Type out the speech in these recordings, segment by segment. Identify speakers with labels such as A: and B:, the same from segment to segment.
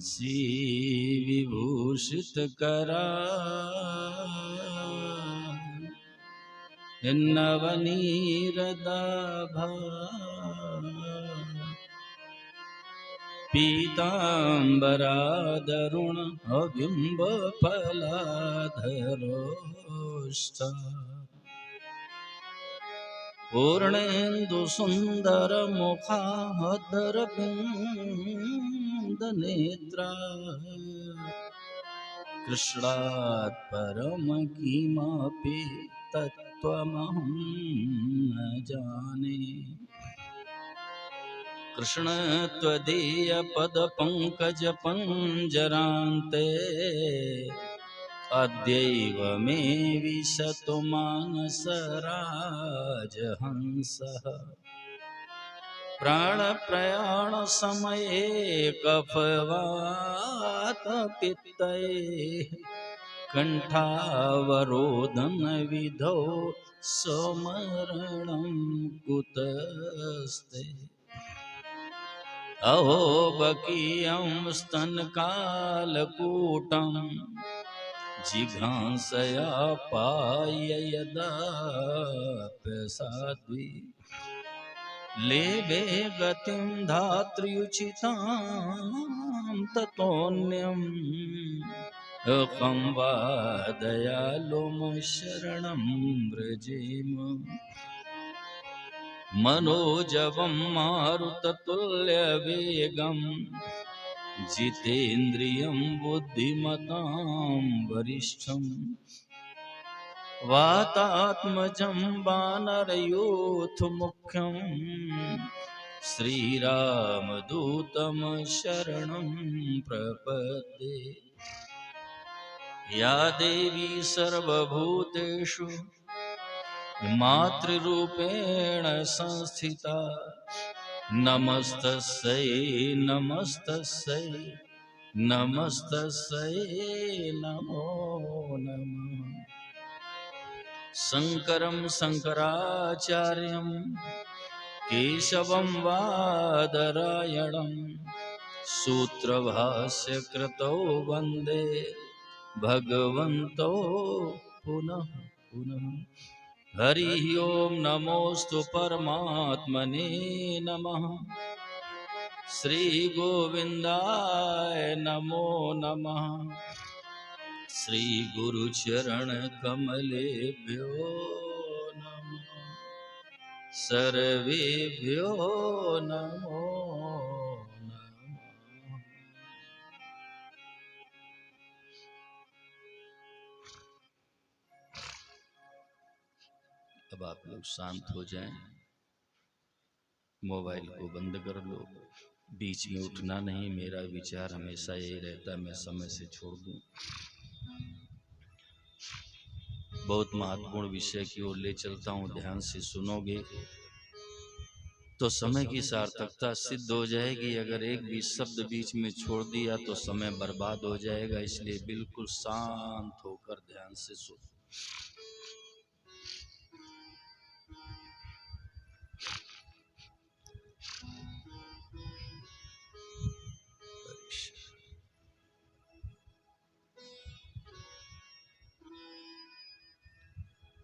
A: सी विभूषित करा नवनीरदाभा पीताम्बरादरुण अबिम्ब फलाधरोष्ठ पूर्णेन्दु सुंदर मुखाधरबिंद नेत्रा कृष्णात् परम किमपि तत्त्वमहं न जाने कृष्ण त्वदीय पद पंकज पंजरान्ते अद्यैव मे विशतु मानसराजहंसः प्राणप्रयाण समये कफवात पित्तैः कंठावरोधन विधौ समरणं कुतस्ते अहो बकीयं स्तनकालकूटं जिघांसया पाय यदाप्यसाध्वी लेभे गतिं धात्र्युचितां ततोऽन्यम् अहं वा दयालुं शरणं व्रजेम मनोजवं मारुततुल्यवेगं जितेन्द्रियं बुद्धिमतां वरिष्ठं वातात्मजं वानरयूथमुख्यं श्रीरामदूतं शरणं प्रपद्ये या देवी सर्वभूतेषु मातृरूपेण संस्थिता नमस्तस्यै नमस्तस्यै नमस्तस्यै नमो नमः शंकरं शंकराचार्यं केशवं बादरायणं सूत्रभाष्यकृतौ वन्दे भगवन्तो पुनः पुनः हरि ओम नमोस्तु परमात्मने नमः श्री गोविंदाय नमो नमः श्री गुरुचरण कमलेभ्यो नमः सर्वेभ्यो नमो अब आप लोग शांत हो जाएं, मोबाइल को बंद कर लो, बीच में उठना नहीं। मेरा विचार हमेशा यही रहता है, मैं समय से छोड़ दूं। बहुत महत्वपूर्ण विषय की ओर ले चलता हूं, ध्यान से सुनोगे तो समय की सार्थकता सिद्ध हो जाएगी। अगर एक भी शब्द बीच में छोड़ दिया तो समय बर्बाद हो जाएगा। इसलिए बिल्कुल शांत होकर ध्यान से सुनो।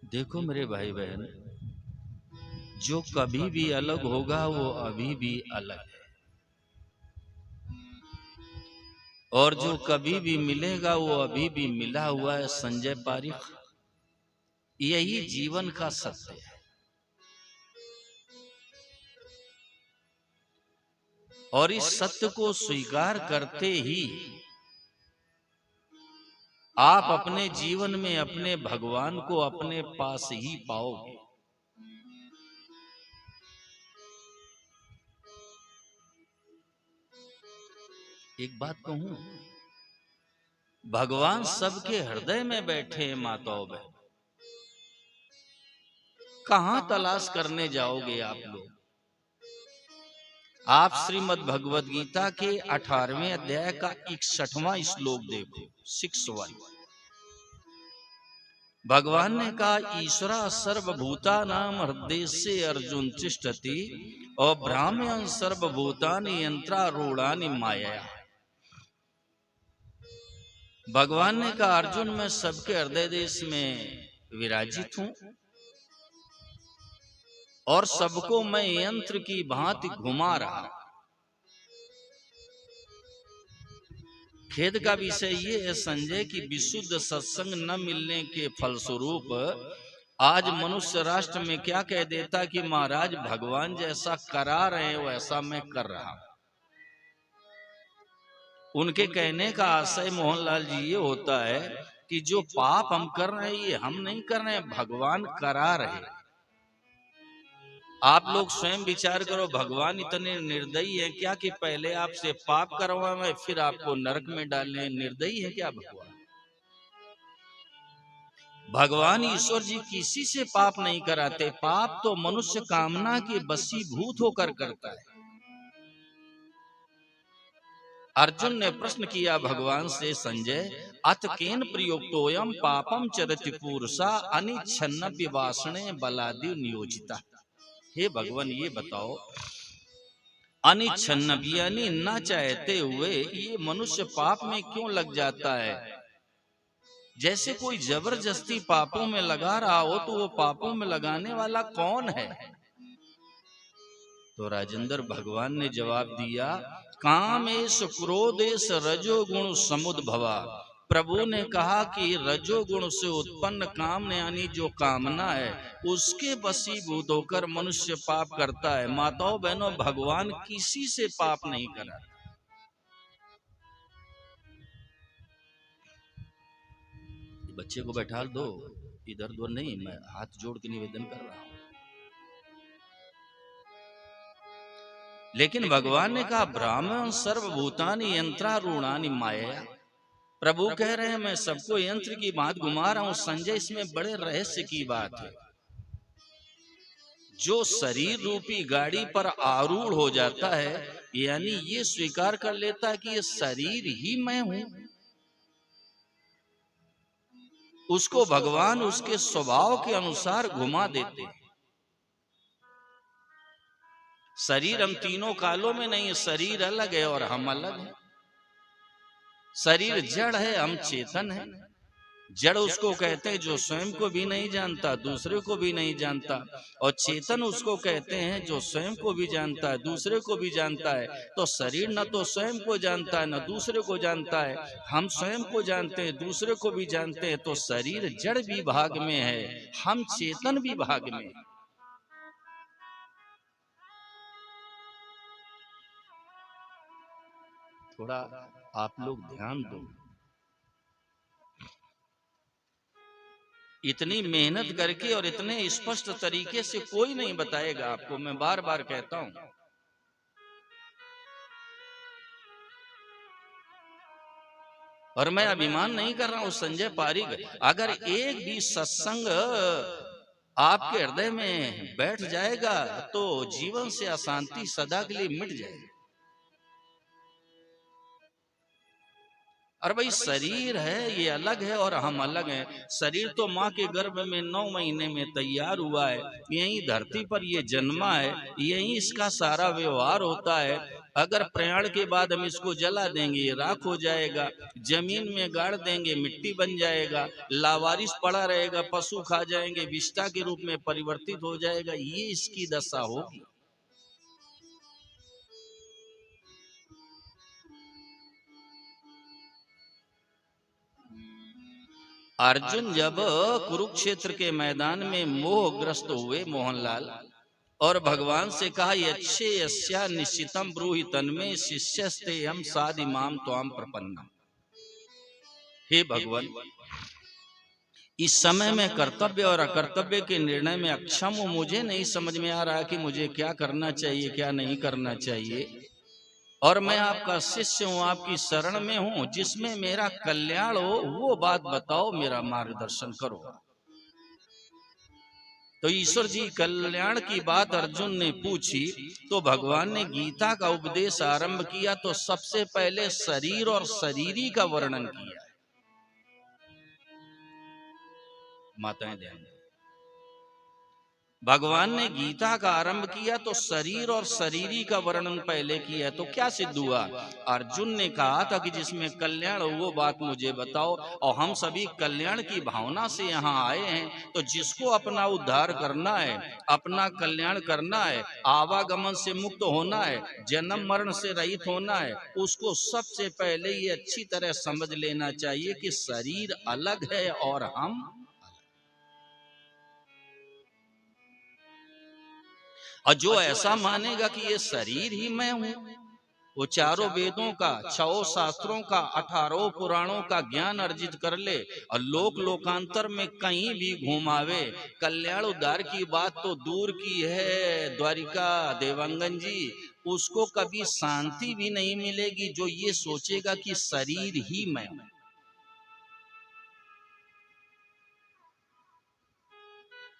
A: देखो मेरे भाई बहन, जो कभी भी अलग होगा वो अभी भी अलग है, और जो कभी भी मिलेगा वो अभी भी मिला हुआ है। संजय पारिख, यही जीवन का सत्य है। और इस सत्य को स्वीकार करते ही आप अपने जीवन में अपने भगवान को अपने पास ही पाओगे। एक बात कहूं, भगवान सबके हृदय में बैठे हैं। माताओं बहन, कहां तलाश करने जाओगे आप लोग? आप श्रीमद् भगवद गीता के 18वें अध्याय का 61वां श्लोक देखो, 61। भगवान ने कहा, ईश्वरा सर्वभूतानां हृदये अर्जुन तिष्ठति और ब्राह्मण सर्वभूतानि यंत्रारूढ़ानि माया। भगवान ने कहा अर्जुन मैं सबके हृदय देश में विराजित हूं और सबको मैं यंत्र की भांति घुमा रहा। खेद का विषय ये है संजय कि विशुद्ध सत्संग न मिलने के फलस्वरूप आज मनुष्य राष्ट्र में क्या कह देता कि महाराज भगवान जैसा करा रहे हैं वैसा मैं कर रहा हूं। उनके कहने का आशय मोहनलाल जी ये होता है कि जो पाप हम कर रहे हैं ये हम नहीं कर रहे हैं, भगवान करा रहे हैं। आप लोग स्वयं विचार करो, भगवान इतने निर्दयी है क्या कि पहले आपसे पाप करवाएं फिर आपको नरक में डालें? निर्दयी है क्या भगवान? भगवान ईश्वर जी किसी से पाप नहीं कराते, पाप तो मनुष्य कामना के वशीभूत होकर करता है। अर्जुन ने प्रश्न किया भगवान से संजय अथ केन प्रयुक्तोयम पापम चरति पुरुषा अनिच्छन्नपि वासने बलादि नियोजिता। हे भगवान ये बताओ अनिच्छन्नपि यानी न चाहते हुए ये मनुष्य पाप में क्यों लग जाता है? जैसे कोई जबरदस्ती पापों में लगा रहा हो तो वो पापों में लगाने वाला कौन है? तो राजेंद्र भगवान ने जवाब दिया कामेश क्रोधेश रजोगुण समुद्भवा। प्रभु ने कहा कि रजोगुण से उत्पन्न काम यानी जो कामना है उसके वशीभूत होकर मनुष्य पाप करता है। माताओं बहनों भगवान किसी से पाप नहीं करा। बच्चे को बैठा दो, इधर उधर नहीं, मैं हाथ जोड़ के निवेदन कर रहा हूं। लेकिन भगवान ने कहा ब्राह्मण सर्वभूतानि यंत्रारूढ़ानि माया। प्रभु कह रहे हैं मैं सबको यंत्र की बात घुमा रहा हूं। संजय इसमें बड़े रहस्य की बात है। जो शरीर रूपी गाड़ी पर आरूढ़ हो जाता है यानी ये स्वीकार कर लेता है कि ये शरीर ही मैं हूं, उसको भगवान उसके स्वभाव के अनुसार घुमा देते हैं। शरीर हम तीनों कालों में नहीं है, शरीर अलग है और हम अलग हैं। शरीर जड़ है, हम चेतन है। जड़ उसको कहते हैं जो स्वयं को भी नहीं जानता, दूसरे को भी नहीं जानता, और चेतन उसको कहते हैं जो स्वयं को भी जानता है, दूसरे को भी जानता है। तो शरीर न तो स्वयं को जानता है न दूसरे को जानता है। हम स्वयं को जानते हैं, दूसरे को भी जानते हैं। तो शरीर जड़ विभाग में है, हम चेतन विभाग में। थोड़ा आप लोग ध्यान दो। इतनी मेहनत करके और इतने स्पष्ट तरीके से कोई नहीं बताएगा आपको, मैं बार बार कहता हूं। और मैं अभिमान नहीं कर रहा हूं संजय पारीक, अगर एक भी सत्संग आपके हृदय में बैठ जाएगा तो जीवन से अशांति सदा के लिए मिट जाएगी। और भाई शरीर है ये अलग है और हम अलग हैं। शरीर तो माँ के गर्भ में 9 महीने में तैयार हुआ है, यही धरती पर ये जन्मा है, यही इसका सारा व्यवहार होता है। अगर प्रयाण के बाद हम इसको जला देंगे ये राख हो जाएगा, जमीन में गाड़ देंगे मिट्टी बन जाएगा, लावारिस पड़ा रहेगा, पशु खा जाएंगे, विष्ठा के रूप में परिवर्तित हो जाएगा। ये इसकी दशा होगी। अर्जुन जब कुरुक्षेत्र के मैदान में मोहग्रस्त हुए मोहनलाल, और भगवान से कहा यच्छे यस्या निश्चितम ब्रूहि तन्मे शिष्यस्ते हम साधिमाम त्वाम प्रपन्नम। हे भगवान इस समय में कर्तव्य और अकर्तव्य के निर्णय में अक्षम हूं। मुझे नहीं समझ में आ रहा कि मुझे क्या करना चाहिए क्या नहीं करना चाहिए, और मैं आपका शिष्य हूं, आपकी शरण में हूं। जिसमें मेरा कल्याण हो वो बात बताओ, मेरा मार्गदर्शन करो। तो ईश्वर जी कल्याण की बात अर्जुन ने पूछी तो भगवान ने गीता का उपदेश आरंभ किया। तो सबसे पहले शरीर और शरीरी का वर्णन किया। माताएं ध्यान दें, भगवान ने गीता का आरंभ किया तो शरीर और शरीरी का वर्णन पहले किया, तो क्या सिद्ध हुआ? अर्जुन ने कहा था कि जिसमें कल्याण हो वो बात मुझे बताओ, और हम सभी कल्याण की भावना से यहाँ आए हैं। तो जिसको अपना उद्धार करना है, अपना कल्याण करना है, आवागमन से मुक्त होना है, जन्म मरण से रहित होना है, उसको सबसे पहले ये अच्छी तरह समझ लेना चाहिए कि शरीर अलग है और हम। और जो ऐसा मानेगा कि ये शरीर ही मैं हूं, वो चारों वेदों का, 6 शास्त्रों का, 18 पुराणों का ज्ञान अर्जित कर ले और लोक लोकांतर में कहीं भी घुमावे, कल्याण उद्धार की बात तो दूर की है द्वारिका देवांगन जी, उसको कभी शांति भी नहीं मिलेगी जो ये सोचेगा कि शरीर ही मैं हूं।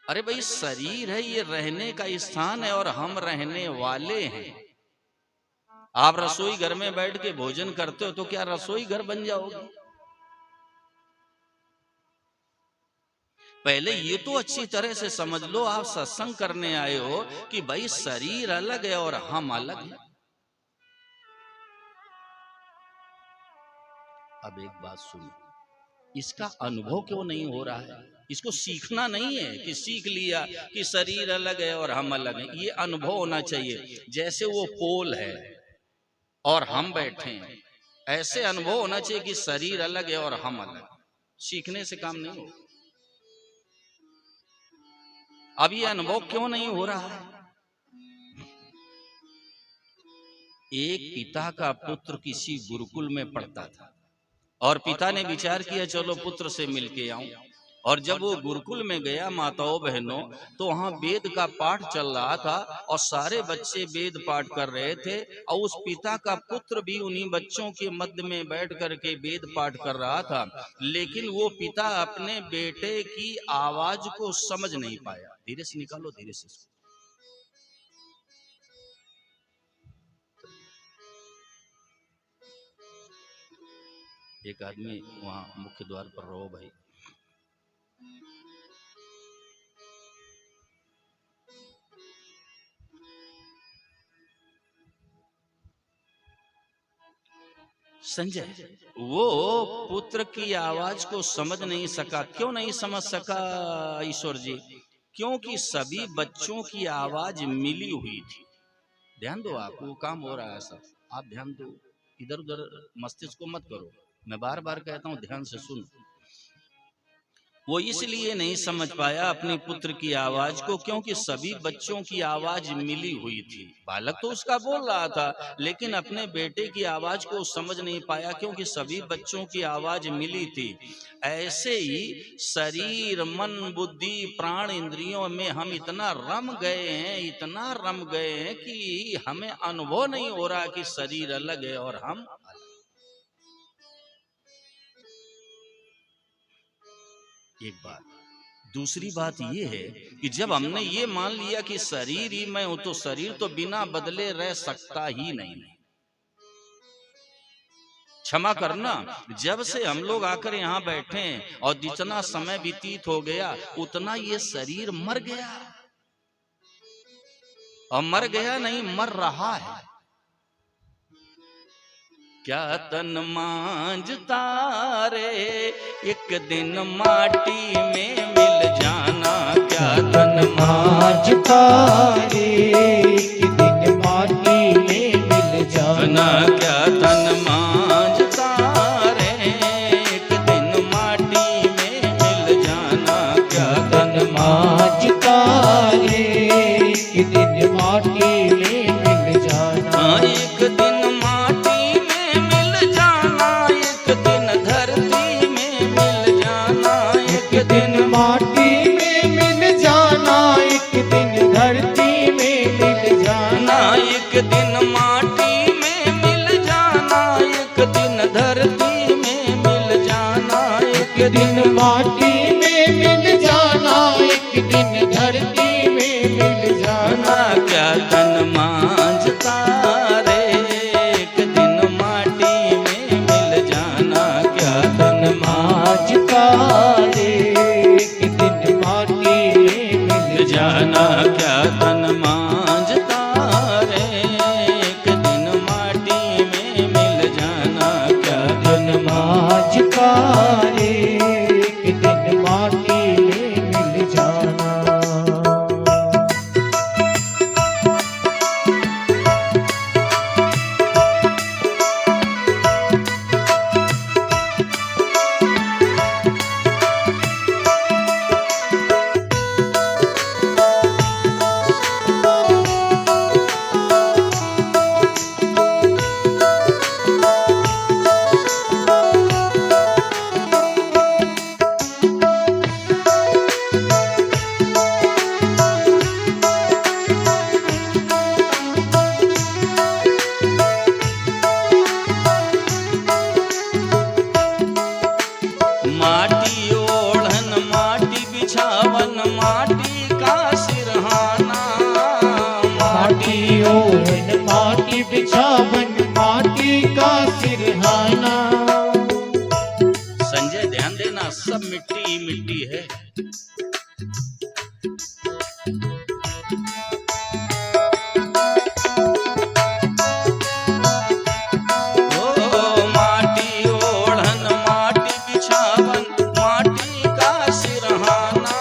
A: अरे भाई, शरीर है, ये रहने का स्थान है और हम रहने वाले हैं। आप रसोई घर में बैठ के भोजन करते हो तो क्या रसोई घर बन जाओगे? पहले ये तो अच्छी तरह से समझ लो, आप सत्संग करने आए हो कि भाई शरीर अलग है और हम अलग हैं। अब एक बात सुनो, इसका अनुभव क्यों नहीं हो रहा है? इसको सीखना नहीं है कि सीख लिया कि शरीर अलग है और हम अलग हैं, ये अनुभव होना चाहिए। जैसे वो पोल है और हम बैठे हैं, ऐसे अनुभव होना चाहिए कि शरीर अलग है और हम अलग। सीखने से काम नहीं हो। अब ये अनुभव क्यों नहीं हो रहा है? एक पिता का पुत्र किसी गुरुकुल में पढ़ता था और पिता ने विचार किया चलो पुत्र से मिलके आऊं। और जब वो गुरुकुल में गया माताओं बहनों, तो वहां वेद का पाठ चल रहा था और सारे बच्चे वेद पाठ कर रहे थे और उस पिता का पुत्र भी उन्हीं बच्चों के मध्य में बैठ करके वेद पाठ कर रहा था। लेकिन वो पिता अपने बेटे की आवाज को समझ नहीं पाया। धीरे से निकालो, धीरे से। एक आदमी वहां मुख्य द्वार पर रहो भाई। संजय वो पुत्र की आवाज को समझ नहीं सका। क्यों नहीं समझ सका ईश्वर जी? क्योंकि सभी बच्चों की आवाज मिली हुई थी। ध्यान दो, आपको काम हो रहा है सब, आप ध्यान दो, इधर उधर मस्तिष्क को मत करो। मैं बार बार कहता हूं ध्यान से सुनो। वो इसलिए नहीं समझ पाया अपने पुत्र की आवाज को क्योंकि सभी बच्चों की आवाज मिली हुई थी। बालक तो उसका बोल रहा था लेकिन अपने बेटे की आवाज को समझ नहीं पाया क्योंकि सभी बच्चों की आवाज मिली थी। ऐसे ही शरीर, मन, बुद्धि, प्राण, इंद्रियों में हम इतना रम गए हैं, इतना रम गए हैं कि हमें अनुभव नहीं हो रहा कि शरीर अलग है और हम। एक बात। दूसरी बात यह है कि जब हमने ये मान लिया कि शरीर ही मैं हूं, तो शरीर तो बिना बदले रह सकता ही नहीं। क्षमा करना, जब से हम लोग आकर यहाँ बैठे हैं और जितना समय व्यतीत हो गया उतना ये शरीर मर गया। और मर गया नहीं, मर रहा है। क्या तन मांझता रे, एक दिन माटी में मिल जाना। क्या तन
B: मांझता रे, एक दिन माटी में मिल जाना।
A: क्या तन मांझता रे, एक दिन माटी में मिल जाना। क्या तन
B: मांझता रे, एक दिन माटी में मिल जाना।
A: एक दिन
B: माटी में मिल जाना, एक दिन धरती में मिल जाना।
A: एक दिन माटी में मिल जाना, एक दिन धरती में मिल जाना। एक
B: दिन माटी में मिल जाना, एक दिन धरती में मिल जाना।
A: क्या तन मांझता रे, एक दिन माटी में मिल जाना। क्या तन
B: मांझता रे, एक दिन माटी में मिल जाना। समाज का रे एक दिन माटी में मिल जाना।
A: माटी ओढ़न माटी बिछावन माटी का सिरहाना।
B: माटी ओढ़न माटी बिछावन माटी का सिरहाना।
A: संजय ध्यान देना, सब मिट्टी ही मिट्टी है। माटी ओढ़न माटी बिछावन माटी का सिरहाना।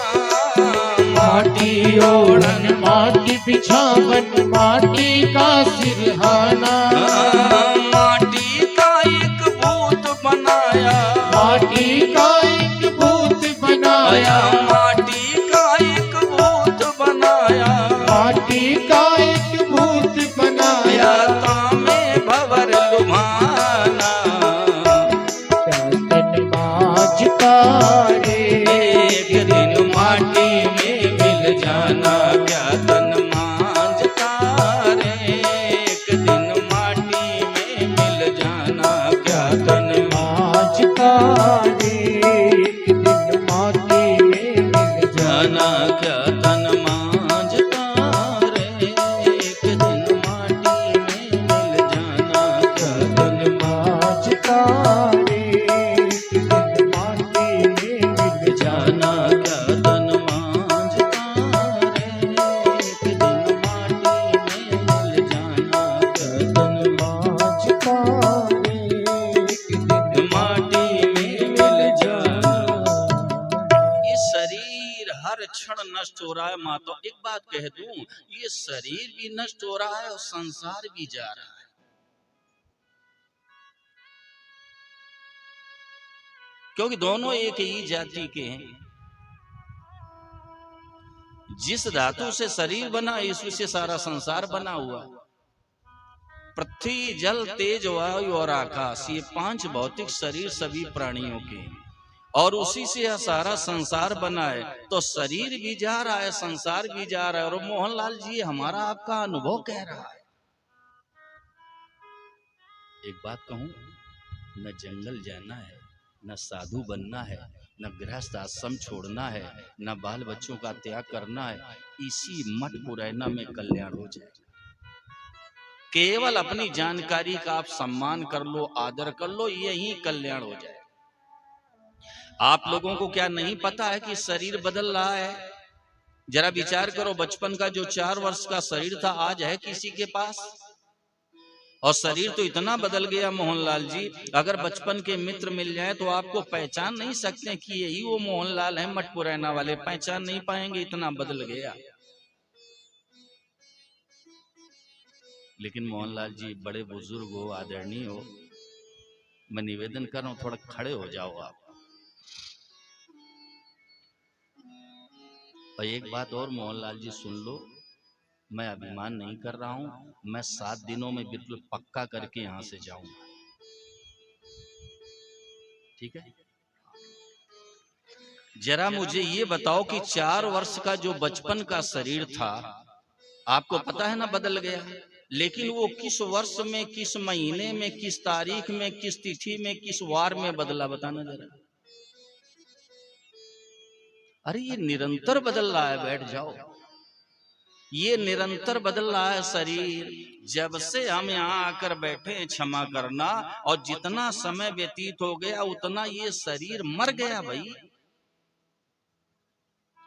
B: माटी ओढ़न माटी बिछावन माटी का सिरहाना।
A: माटी का एक भूत बनाया,
B: माटी का एक भूत बनाया।
A: माटी का एक भूत बनाया,
B: माटी का एक भूत बनाया।
A: तामे भवर लुभाना।
B: तन माज का रे
A: एक दिन माटी में मिल जाना, क्या तन मांझता रे एक दिन माटी में मिल जाना, क्या तन
B: माज का रे एक दिन माटी में मिल
A: जाना, क्या तन मांझता रे एक दिन माटी में मिल जाना, क्या तन
B: माज का रे एक दिन माटी में मिल
A: जाना, क्या तन मांझता रे एक दिन माटी में मिल जाना, क्या तन
B: माज का रे एक दिन
A: माटी में मिल जाना। ये शरीर हर क्षण नष्ट हो रहा है माता। एक बात कह दूं, ये शरीर भी नष्ट हो रहा है और संसार भी जा रहा है। क्योंकि दोनों एक ही जाति के हैं। जिस धातु से शरीर बना इसी से सारा संसार बना हुआ। पृथ्वी जल तेज वायु और आकाश, ये 5 भौतिक शरीर सभी प्राणियों के हैं। और उसी से यह सारा संसार बना है। तो शरीर भी जा रहा है, संसार भी जा रहा है। और मोहनलाल जी हमारा आपका अनुभव कह रहा है। एक बात कहूं, न जंगल जाना है, न साधु बनना है, न गृहस्थ आश्रम छोड़ना है, न बाल बच्चों का त्याग करना है। इसी मठ पुरैना में कल्याण हो जाए। केवल अपनी जानकारी का आप सम्मान कर लो, आदर कर लो, यही कल्याण हो जाए। आप लोगों को क्या नहीं पता है कि शरीर बदल रहा है? जरा विचार करो, बचपन का जो 4 वर्ष का शरीर था आज है किसी के पास? और शरीर तो इतना बदल गया मोहनलाल जी, अगर बचपन के मित्र मिल जाए तो आपको पहचान नहीं सकते कि यही वो मोहनलाल है मठ पुरैना वाले। पहचान नहीं पाएंगे, इतना बदल गया। लेकिन मोहनलाल जी बड़े बुजुर्ग हो, आदरणीय हो, मैं निवेदन कर रहा हूं थोड़ा खड़े हो जाओ आप। और एक बात और मोहनलाल जी सुन लो, मैं अभिमान नहीं कर रहा हूं, मैं 7 दिनों में बिल्कुल पक्का करके यहां से जाऊंगा। ठीक है? जरा मुझे ये बताओ कि 4 वर्ष का जो बचपन का शरीर था, आपको पता है ना बदल गया, लेकिन वो किस वर्ष में, किस महीने में, किस तारीख में, किस तिथि में, किस वार में बदला, बताना जरा। अरे ये निरंतर बदल रहा है, बैठ जाओ। ये निरंतर बदल रहा है शरीर। जब से हम यहाँ आकर बैठे हैं, क्षमा करना, और जितना समय व्यतीत हो गया उतना ये शरीर मर गया भाई।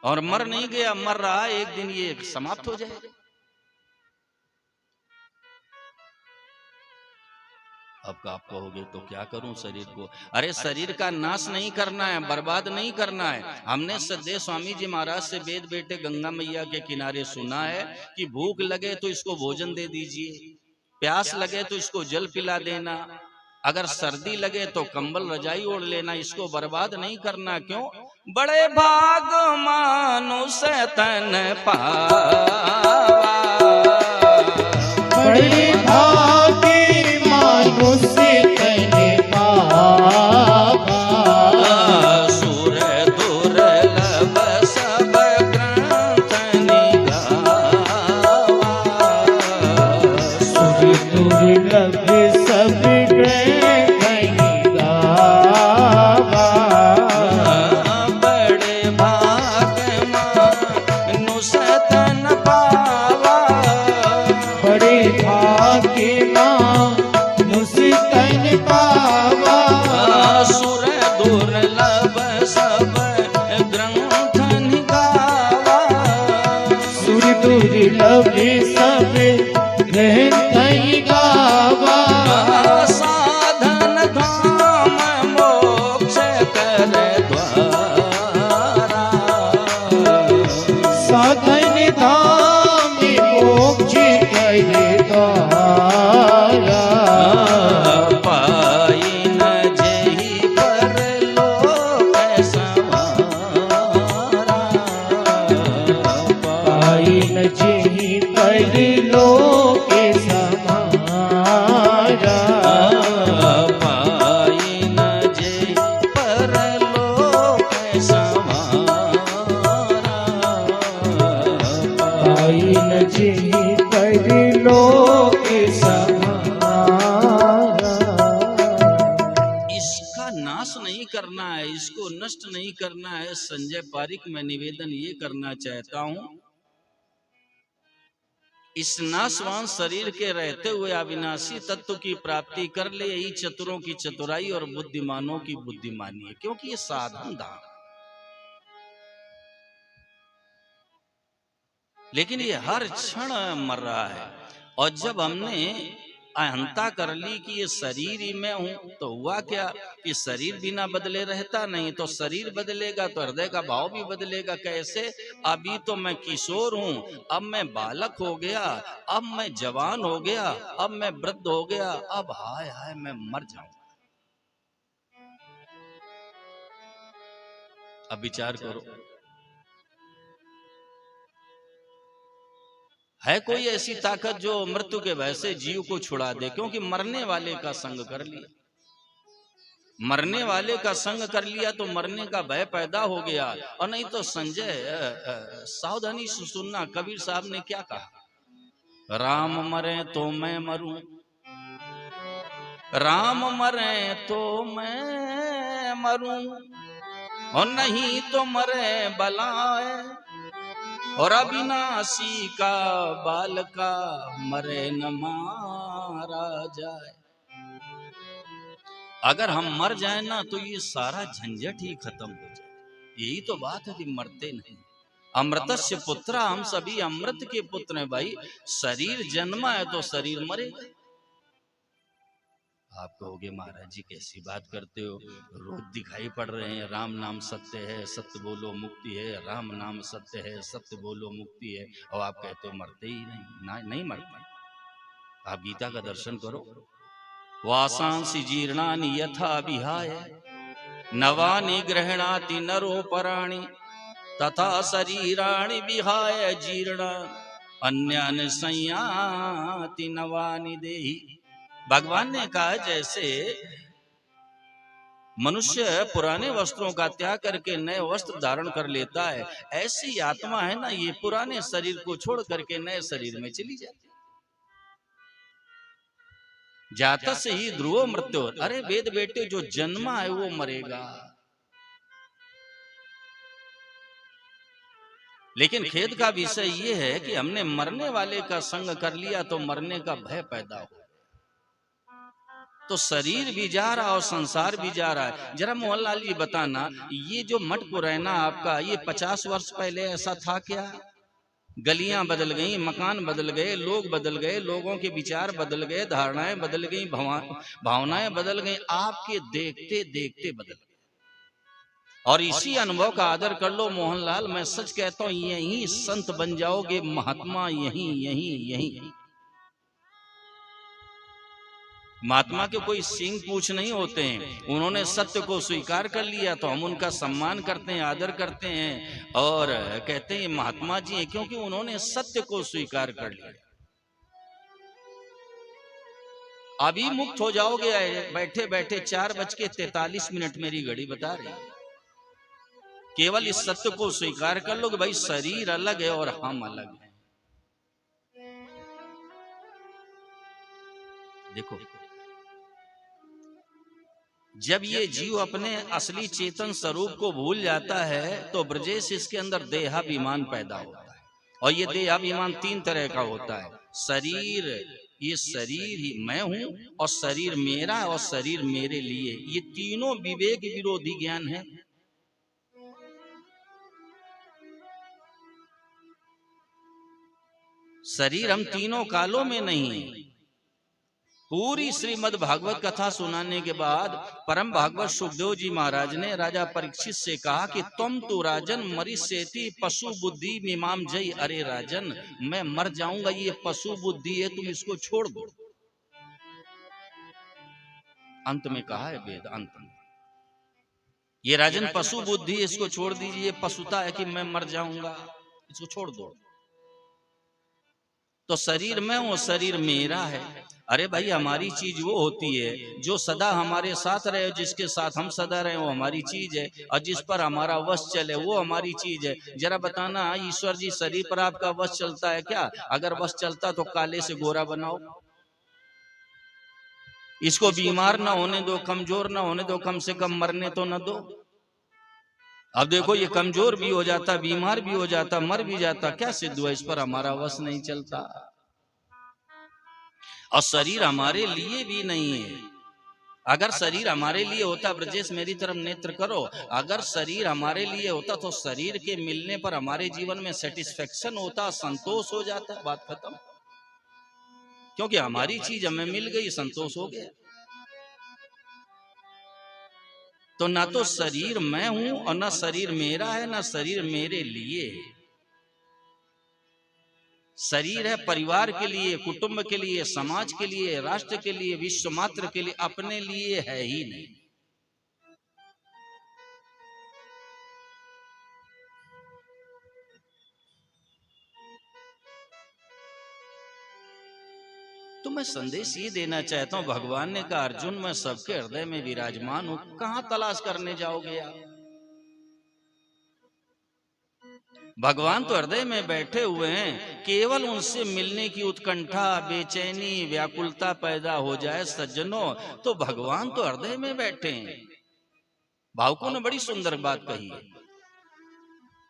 A: और मर नहीं गया, मर रहा है, एक दिन ये समाप्त हो जाएगा। अब आप कहोगे तो क्या करूं शरीर को? अरे शरीर का नाश नहीं करना है, बर्बाद नहीं करना है। हमने सदैव स्वामी जी महाराज से वेद बेटे गंगा मैया के किनारे सुना है कि भूख लगे तो इसको भोजन दे दीजिए, प्यास लगे तो इसको जल पिला देना, अगर सर्दी लगे तो कंबल रजाई ओढ़ लेना, इसको बर्बाद नहीं करना। क्यों? बड़े भाग मानुष तन पावा,
B: बड़े भागे मानुष तन पावा,
A: सुर दुर्लभ सब ग्रंथ निगावा,
B: सुर दुर्लभ सब ग्रंथ निगावा,
A: बड़े भाग मानुष तन पावा,
B: बड़े भागे मानुष तन पावा,
A: सुर दुर्लभ सब ग्रंथ निगावा,
B: सुर दुर्लभ सब ग्रंथ निगावा,
A: साधन धाम मोक्ष कर द्वारा,
B: साधन धाम मोक्ष कर द्वारा,
A: पाई न जेहि परलोक संवारा,
B: पाई न जेहि परलोक समारा,
A: पाई न जेहि परलोक संवारा,
B: पाई न जेहि परलोक समारा।
A: इसका नाश नहीं करना है, इसको नष्ट नहीं करना है। संजय पारिक मैं निवेदन ये करना चाहता हूं, इस नाशवान शरीर के रहते हुए अविनाशी तत्व की प्राप्ति कर ले, यही चतुरों की चतुराई और बुद्धिमानों की बुद्धिमानी है। क्योंकि ये साधन धाम, लेकिन ये हर क्षण मर रहा है। और जब हमने अहंता कर ली कि ये शरीर ही मैं हूं, तो हुआ क्या कि शरीर बिना बदले रहता नहीं, तो शरीर बदलेगा तो हृदय का भाव भी बदलेगा। कैसे? अभी तो मैं किशोर हूं, अब मैं बालक हो गया, अब मैं जवान हो गया, अब मैं वृद्ध हो गया, अब हाय हाय मैं मर जाऊं। अब विचार करो, है कोई ऐसी ताकत जो मृत्यु के भय से जीव को छुड़ा दे? क्योंकि मरने वाले का संग कर लिया, मरने वाले का संग कर लिया तो मरने का भय पैदा हो गया। और नहीं तो संजय सावधानी से सुनना, कबीर साहब ने क्या कहा, राम मरे तो मैं मरूं, राम मरे तो मैं मरूं, और नहीं तो मरे बलाए, और अविनाशी का बाल का मरे न मारा जाए। अगर हम मर जाए ना तो ये सारा झंझट ही खत्म हो जाए। यही तो बात है कि मरते नहीं। अमृतस्य पुत्र, हम सभी अमृत के पुत्र हैं भाई। शरीर जन्मा है तो शरीर मरेगा। आप कहोगे महाराज जी कैसी बात करते हो, रोज दिखाई पड़ रहे हैं राम नाम सत्य है, सत्य बोलो मुक्ति है, राम नाम सत्य है, सत्य बोलो मुक्ति है, और आप कहते हो मरते ही नहीं। नहीं मरते। आप गीता का दर्शन करो, वासांसि जीर्णानि यथा विहाय नवानि गृह्णाति नरो पराणि तथा शरीराणि विहाय जीर्ण अन्यानि संयाति नवानि देहि। भगवान ने कहा जैसे मनुष्य पुराने वस्त्रों का त्याग करके नए वस्त्र धारण कर लेता है, ऐसी आत्मा है ना, ये पुराने शरीर को छोड़ करके नए शरीर में चली जाती है। जाता से ही ध्रुव मृत्यु। अरे वेद बेटे, जो जन्मा है वो मरेगा। लेकिन खेद का विषय ये है कि हमने मरने वाले का संग कर लिया तो मरने का भय पैदा हो, तो शरीर भी जा रहा और संसार भी जा रहा है। जरा मोहनलाल जी बताना, ये जो मठ पुरैना आपका, ये 50 वर्ष पहले ऐसा था क्या? गलियां बदल गई, मकान बदल गए, लोग बदल गए, लोगों के विचार बदल गए, धारणाएं बदल गई, भावनाएं बदल गई, आपके देखते देखते बदल गए। और इसी अनुभव का आदर कर लो मोहनलाल, मैं सच कहता हूं, यही संत बन जाओगे, महात्मा यही यही यही। महात्मा के कोई सींग पूछ नहीं होते हैं, उन्होंने सत्य को स्वीकार कर लिया तो हम उनका सम्मान करते हैं, आदर करते हैं और कहते हैं महात्मा जी हैं, क्योंकि उन्होंने सत्य को स्वीकार कर लिया। अभी मुक्त हो जाओगे, बैठे बैठे 4:43 मेरी घड़ी बता रही है। केवल इस सत्य को स्वीकार कर लो कि भाई शरीर अलग है और हम अलग हैं। देखो, जब ये जीव अपने असली चेतन स्वरूप को भूल जाता है तो ब्रजेश इसके अंदर देहाभिमान पैदा होता है। और ये देहाभिमान 3 तरह का होता है। शरीर, ये शरीर ही मैं हूं, और शरीर मेरा और शरीर मेरे लिए, ये तीनों विवेक विरोधी ज्ञान है। शरीर हम तीनों कालों में नहीं है। पूरी श्रीमद् भागवत कथा सुनाने के बाद परम भागवत सुखदेव जी महाराज ने राजा परीक्षित से कहा कि तुम तो राजन मरिष्यति पशु बुद्धि मीमाम जय। अरे राजन, मैं मर जाऊंगा, ये पशु बुद्धि है, तुम इसको छोड़ दो। अंत में कहा है वेद, अंत में ये राजन पशु बुद्धि, इसको छोड़ दीजिए, ये पशुता है कि मैं मर जाऊंगा, इसको छोड़ दो। तो शरीर मैं हूं, शरीर मेरा है। अरे भाई, हमारी चीज वो होती है जो सदा हमारे साथ रहे, जिसके साथ हम सदा रहे, वो हमारी चीज है। और जिस पर हमारा वश चले वो हमारी चीज है। जरा बताना, ईश्वर जी शरीर पर आपका वश चलता है क्या? अगर वश चलता तो काले से गोरा बनाओ, इसको बीमार ना होने दो, कमजोर ना होने दो, कम से कम मरने तो न दो। अब देखो, ये कमजोर भी हो जाता, बीमार भी हो जाता, मर भी जाता, क्या सिद्ध हुआ? इस पर हमारा वश नहीं चलता। और शरीर हमारे लिए भी नहीं है। अगर शरीर हमारे लिए होता, ब्रजेश मेरी तरफ नेत्र करो, अगर शरीर हमारे लिए होता तो शरीर के मिलने पर हमारे जीवन में सेटिस्फेक्शन होता, संतोष हो जाता, बात खत्म। क्योंकि हमारी चीज हमें मिल गई, संतोष हो गया। तो ना तो शरीर मैं हूं और ना शरीर मेरा है, ना शरीर मेरे लिए है। शरीर है परिवार के लिए, कुटुंब के लिए, समाज के लिए, राष्ट्र के लिए, विश्व मात्र के लिए, अपने लिए है ही नहीं। तो मैं संदेश ये देना चाहता हूं, भगवान ने कहा अर्जुन मैं सबके हृदय में विराजमान हूं, कहां तलाश करने जाओगे आप? भगवान तो हृदय में बैठे हुए हैं, केवल उनसे मिलने की उत्कंठा, बेचैनी, व्याकुलता पैदा हो जाए सज्जनों, तो भगवान तो हृदय में बैठे हैं। भावकों ने बड़ी सुंदर बात कही है,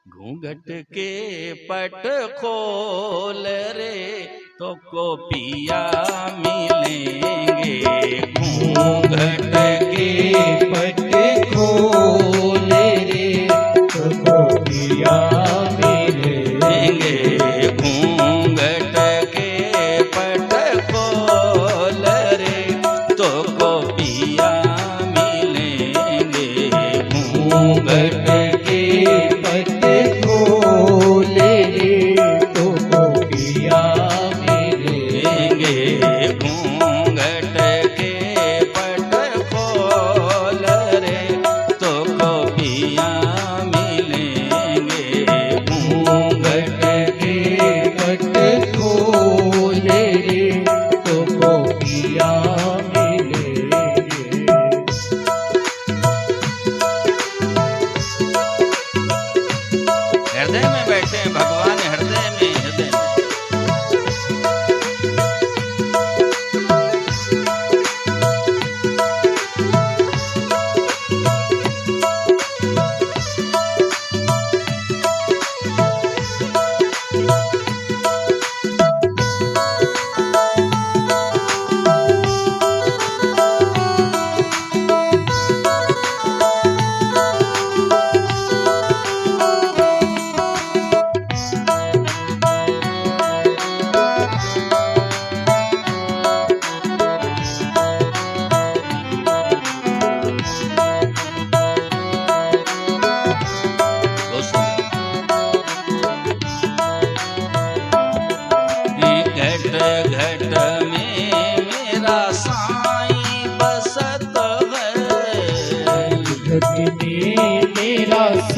A: घूंघट के पट खोल रे तो को पिया मिलेंगे,
B: घूंघट के पट खोल रे तो को पिया मिलेंगे।
A: घूंघट के पट खोल रे तो को पिया मिलेंगे,
B: घूंघट के पट खोल रे तो को पिया मिलेंगे।
A: घूंघट के पट खोल रे तो को पिया मिलेंगे,
B: घूंघट के पट खोल रे तो को पिया मिलेंगे।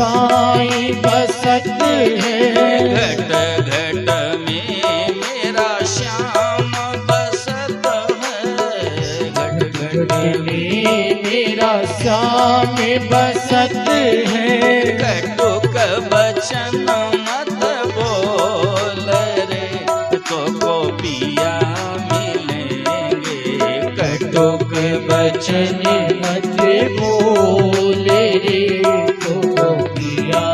B: साईं बसत है।
A: घट घट में मेरा श्याम बसत है। घट घट
B: में मेरा श्याम बसत है।
A: कटुक बचन मत बोल रे, तो को पिया मिलेंगे।
B: कटुक बचन मत बोल रे, तो पिया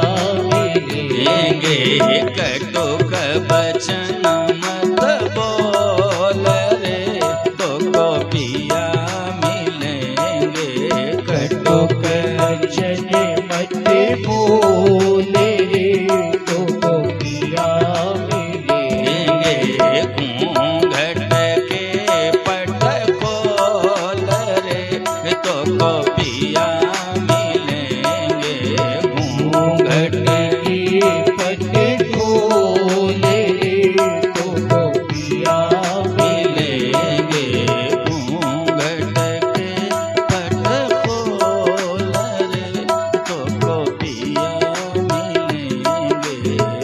B: मिलेंगे।
A: कटुक बचन मत बोल रे, तो को पिया मिलेंगे।
B: कटुक बचन मत बोल रे, तो पिया मिलेंगे।
A: घूंघट के पट खोल रे, तो को पिया मिलेंगे। घूंघट
B: के पट खोल रे, तो पिया
A: मिलेंगे। घूंघट के पट खोल रे, तो को पिया मिलेंगे।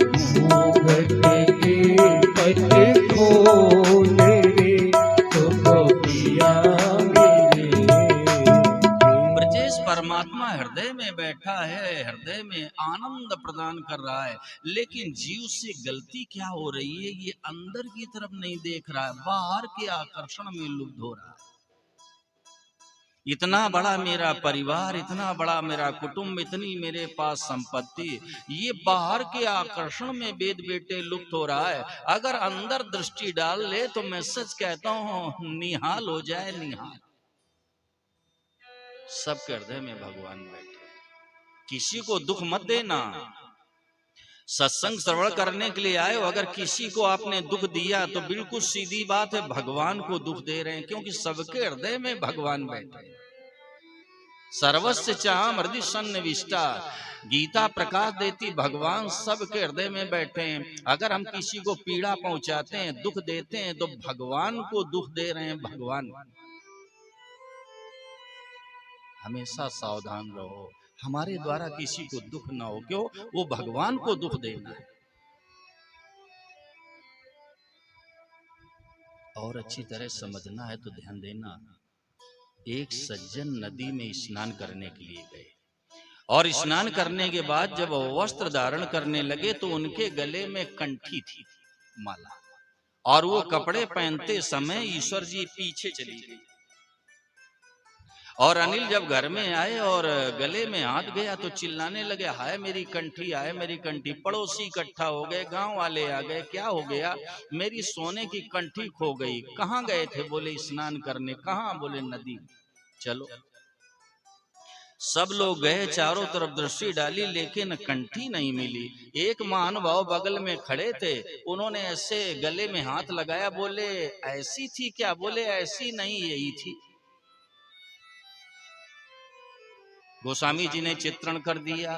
B: घूंघट के पट खोल रे, तो पिया मिलेंगे।
A: ब्रजेश परमात्मा हृदय में बैठा है, हृदय में आनंद प्रदान कर रहा है, लेकिन जीव से गलती क्या हो रही है? ये अंदर की तरफ नहीं देख रहा है, बाहर के आकर्षण में लुब्ध हो रहा है। इतना बड़ा मेरा परिवार, इतना बड़ा मेरा कुटुंब, इतनी मेरे पास संपत्ति, ये बाहर के आकर्षण में वेद बेटे लुप्त हो रहा है। अगर अंदर दृष्टि डाल ले तो मैं सच कहता हूं, निहाल हो जाए, निहाल। सबके हृदय में भगवान बैठे। किसी को दुख मत देना। सत्संग श्रवण करने के लिए आए हो, अगर किसी को आपने दुख दिया तो बिल्कुल सीधी बात है, भगवान को दुख दे रहे हैं, क्योंकि सबके हृदय में भगवान बैठे। सर्वस्य चाहम हृदय सन्निविष्टा, गीता प्रकाश देती, भगवान सबके हृदय में बैठे हैं। अगर हम किसी को पीड़ा पहुंचाते हैं, दुख देते हैं, तो भगवान को दुख दे रहे हैं। भगवान, हमेशा सावधान रहो, हमारे द्वारा किसी को दुख ना हो। क्यों? वो भगवान को दुख देना है। और अच्छी तरह समझना है तो ध्यान देना। एक सज्जन नदी में स्नान करने के लिए गए, और स्नान करने के बाद जब वस्त्र धारण करने लगे तो उनके गले में कंठी थी, माला, और वो कपड़े पहनते समय ईश्वर जी पीछे चली गई। और अनिल जब घर में आए और गले में हाथ गया तो चिल्लाने लगे, हाय मेरी कंठी, हाय मेरी कंठी। पड़ोसी इकट्ठा हो गए, गांव वाले आ गए, क्या हो गया? मेरी सोने की कंठी खो गई। कहाँ गए थे? बोले स्नान करने। कहाँ? बोले नदी। चलो, सब लोग गए, चारों तरफ दृष्टि डाली, लेकिन कंठी नहीं मिली। एक महानुभाव बगल में खड़े थे, उन्होंने ऐसे गले में हाथ लगाया, बोले ऐसी थी क्या? बोले ऐसी नहीं, यही थी। गोस्वामी जी ने चित्रण कर दिया,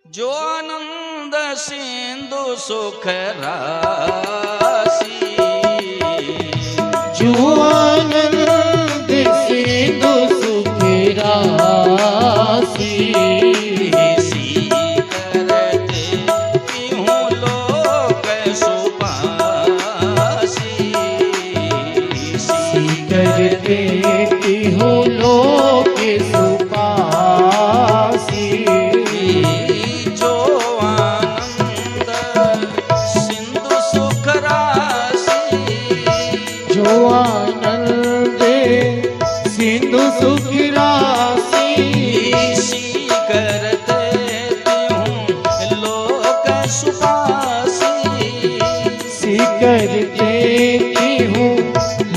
A: जो आनंद सिंधु सुख राशि,
B: जो आनंद सिंधु सुख राशि,
A: सी करते तिहु लोक सुपासी,
B: सी करते तिहु लोक सुपासी,
A: जो आनंद सिंधु सुख राशि,
B: जो आनंद सिंधु सुख राशि,
A: सी करते तिहु लोक सुपासी,
B: सी करते तिहु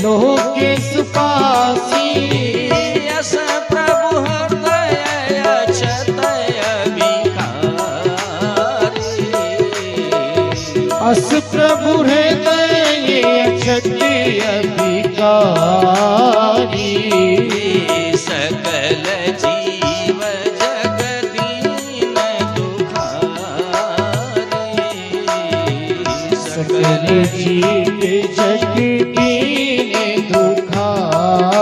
B: लोक सुपासी,
A: यस प्रभु हृदय अचतय विकारी,
B: अस प्रभु हृदय अक्षय विकारी,
A: सकल जीव जगदीन दुखारी,
B: सकल जीव जगदीन दुखारी,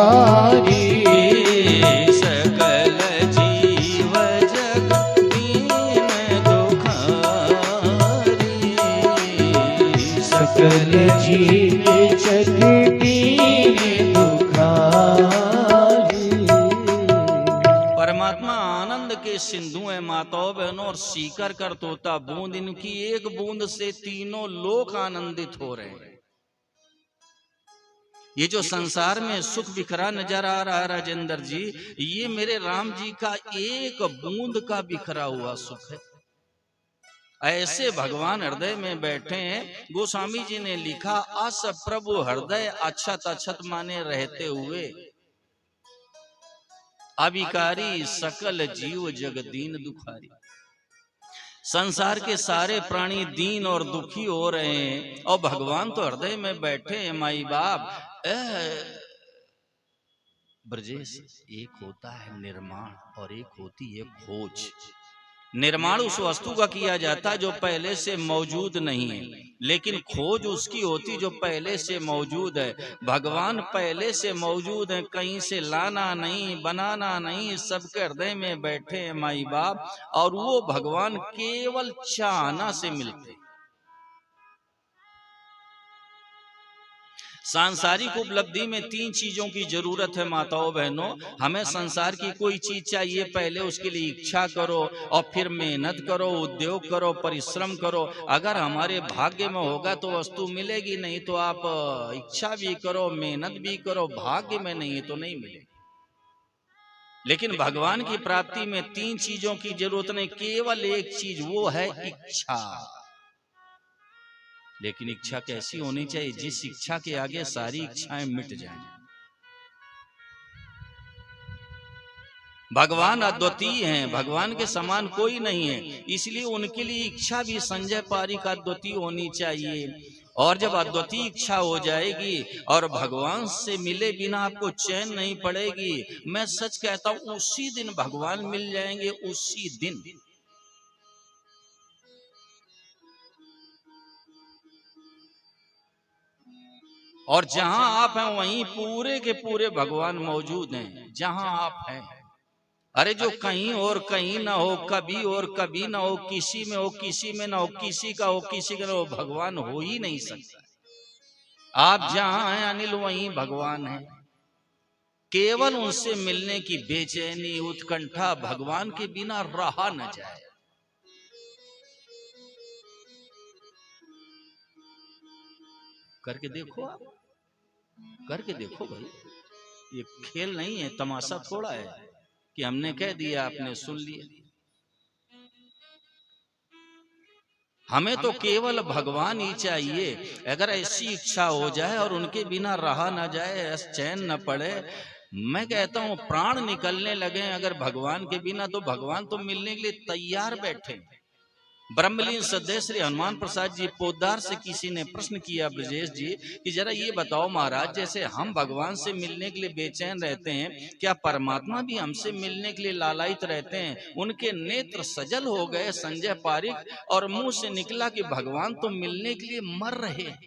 A: सकल जीव के सिंधु है माताओं बहनों, और सीकर कर तोता बूंद, इनकी एक बूंद से तीनों लोक आनंदित हो रहे हैं। ये जो संसार में सुख बिखरा नजर आ रहा है राजेंद्र जी, ये मेरे राम जी का एक बूंद का बिखरा हुआ सुख है। ऐसे भगवान हृदय में बैठे हैं। गोस्वामी जी ने लिखा, अस प्रभु हृदय अक्षत अक्षत माने रहते हुए, अभिकारी सकल जीव जग दीन दुखारी। संसार के सारे प्राणी दीन और दुखी हो रहे हैं, और भगवान तो हृदय में बैठे हैं। माई बाप ब्रजेश, एक होता है निर्माण और एक होती है खोज। निर्माण उस वस्तु का किया जाता है जो पहले से मौजूद नहीं है, लेकिन खोज उसकी होती जो पहले से मौजूद है। भगवान पहले से मौजूद है, कहीं से लाना नहीं, बनाना नहीं, सबके हृदय में बैठे हैं माई बाप। और वो भगवान केवल चाहना से मिलते हैं। सांसारिक उपलब्धि में तीन चीजों की जरूरत है माताओं बहनों। हमें संसार की कोई चीज चाहिए, पहले उसके लिए इच्छा करो और फिर मेहनत करो, उद्योग करो, परिश्रम करो। अगर हमारे भाग्य में होगा तो वस्तु मिलेगी, नहीं तो आप इच्छा भी करो, मेहनत भी करो, भाग्य में नहीं है तो नहीं मिलेगी। लेकिन भगवान की प्राप्ति में तीन चीजों की जरूरत नहीं, केवल एक चीज, वो है इच्छा। लेकिन इच्छा कैसी होनी चाहिए? जिस इच्छा के आगे सारी इच्छाएं मिट जाएं। भगवान अद्वितीय हैं, भगवान के समान कोई नहीं है, इसलिए उनके लिए इच्छा भी संजय पारिक अद्वितीय होनी चाहिए। और जब अद्वितीय इच्छा हो जाएगी और भगवान से मिले बिना आपको चैन नहीं पड़ेगी, मैं सच कहता हूं उसी दिन भगवान मिल जाएंगे, उसी दिन। और जहां आप हैं वहीं पूरे के पूरे भगवान मौजूद हैं, जहां आप हैं। अरे जो कहीं और कहीं ना हो, कभी और कभी ना हो, किसी में हो किसी में ना हो, किसी का हो किसी का ना हो, भगवान हो ही नहीं सकता। आप जहां हैं अनिल वहीं भगवान है। केवल उनसे मिलने की बेचैनी, उत्कंठा भगवान के बिना रहा न जाए। करके देखो, आप करके देखो भाई, ये खेल नहीं है, तमाशा थोड़ा है कि हमने कह दिया आपने सुन लिया। हमें तो केवल भगवान ही चाहिए। अगर ऐसी इच्छा हो जाए और उनके बिना रहा ना जाए, चैन न पड़े, मैं कहता हूं प्राण निकलने लगे अगर भगवान के बिना, तो भगवान तो मिलने के लिए तैयार बैठे। ब्रह्मलीन सदैव श्री हनुमान प्रसाद जी पोद्दार से किसी ने प्रश्न किया, ब्रजेश जी कि जरा ये बताओ महाराज, जैसे हम भगवान से मिलने के लिए बेचैन रहते हैं, क्या परमात्मा भी हमसे मिलने के लिए लालायित रहते हैं? उनके नेत्र सजल हो गए संजय पारिक, और मुंह से निकला कि भगवान तो मिलने के लिए मर रहे हैं।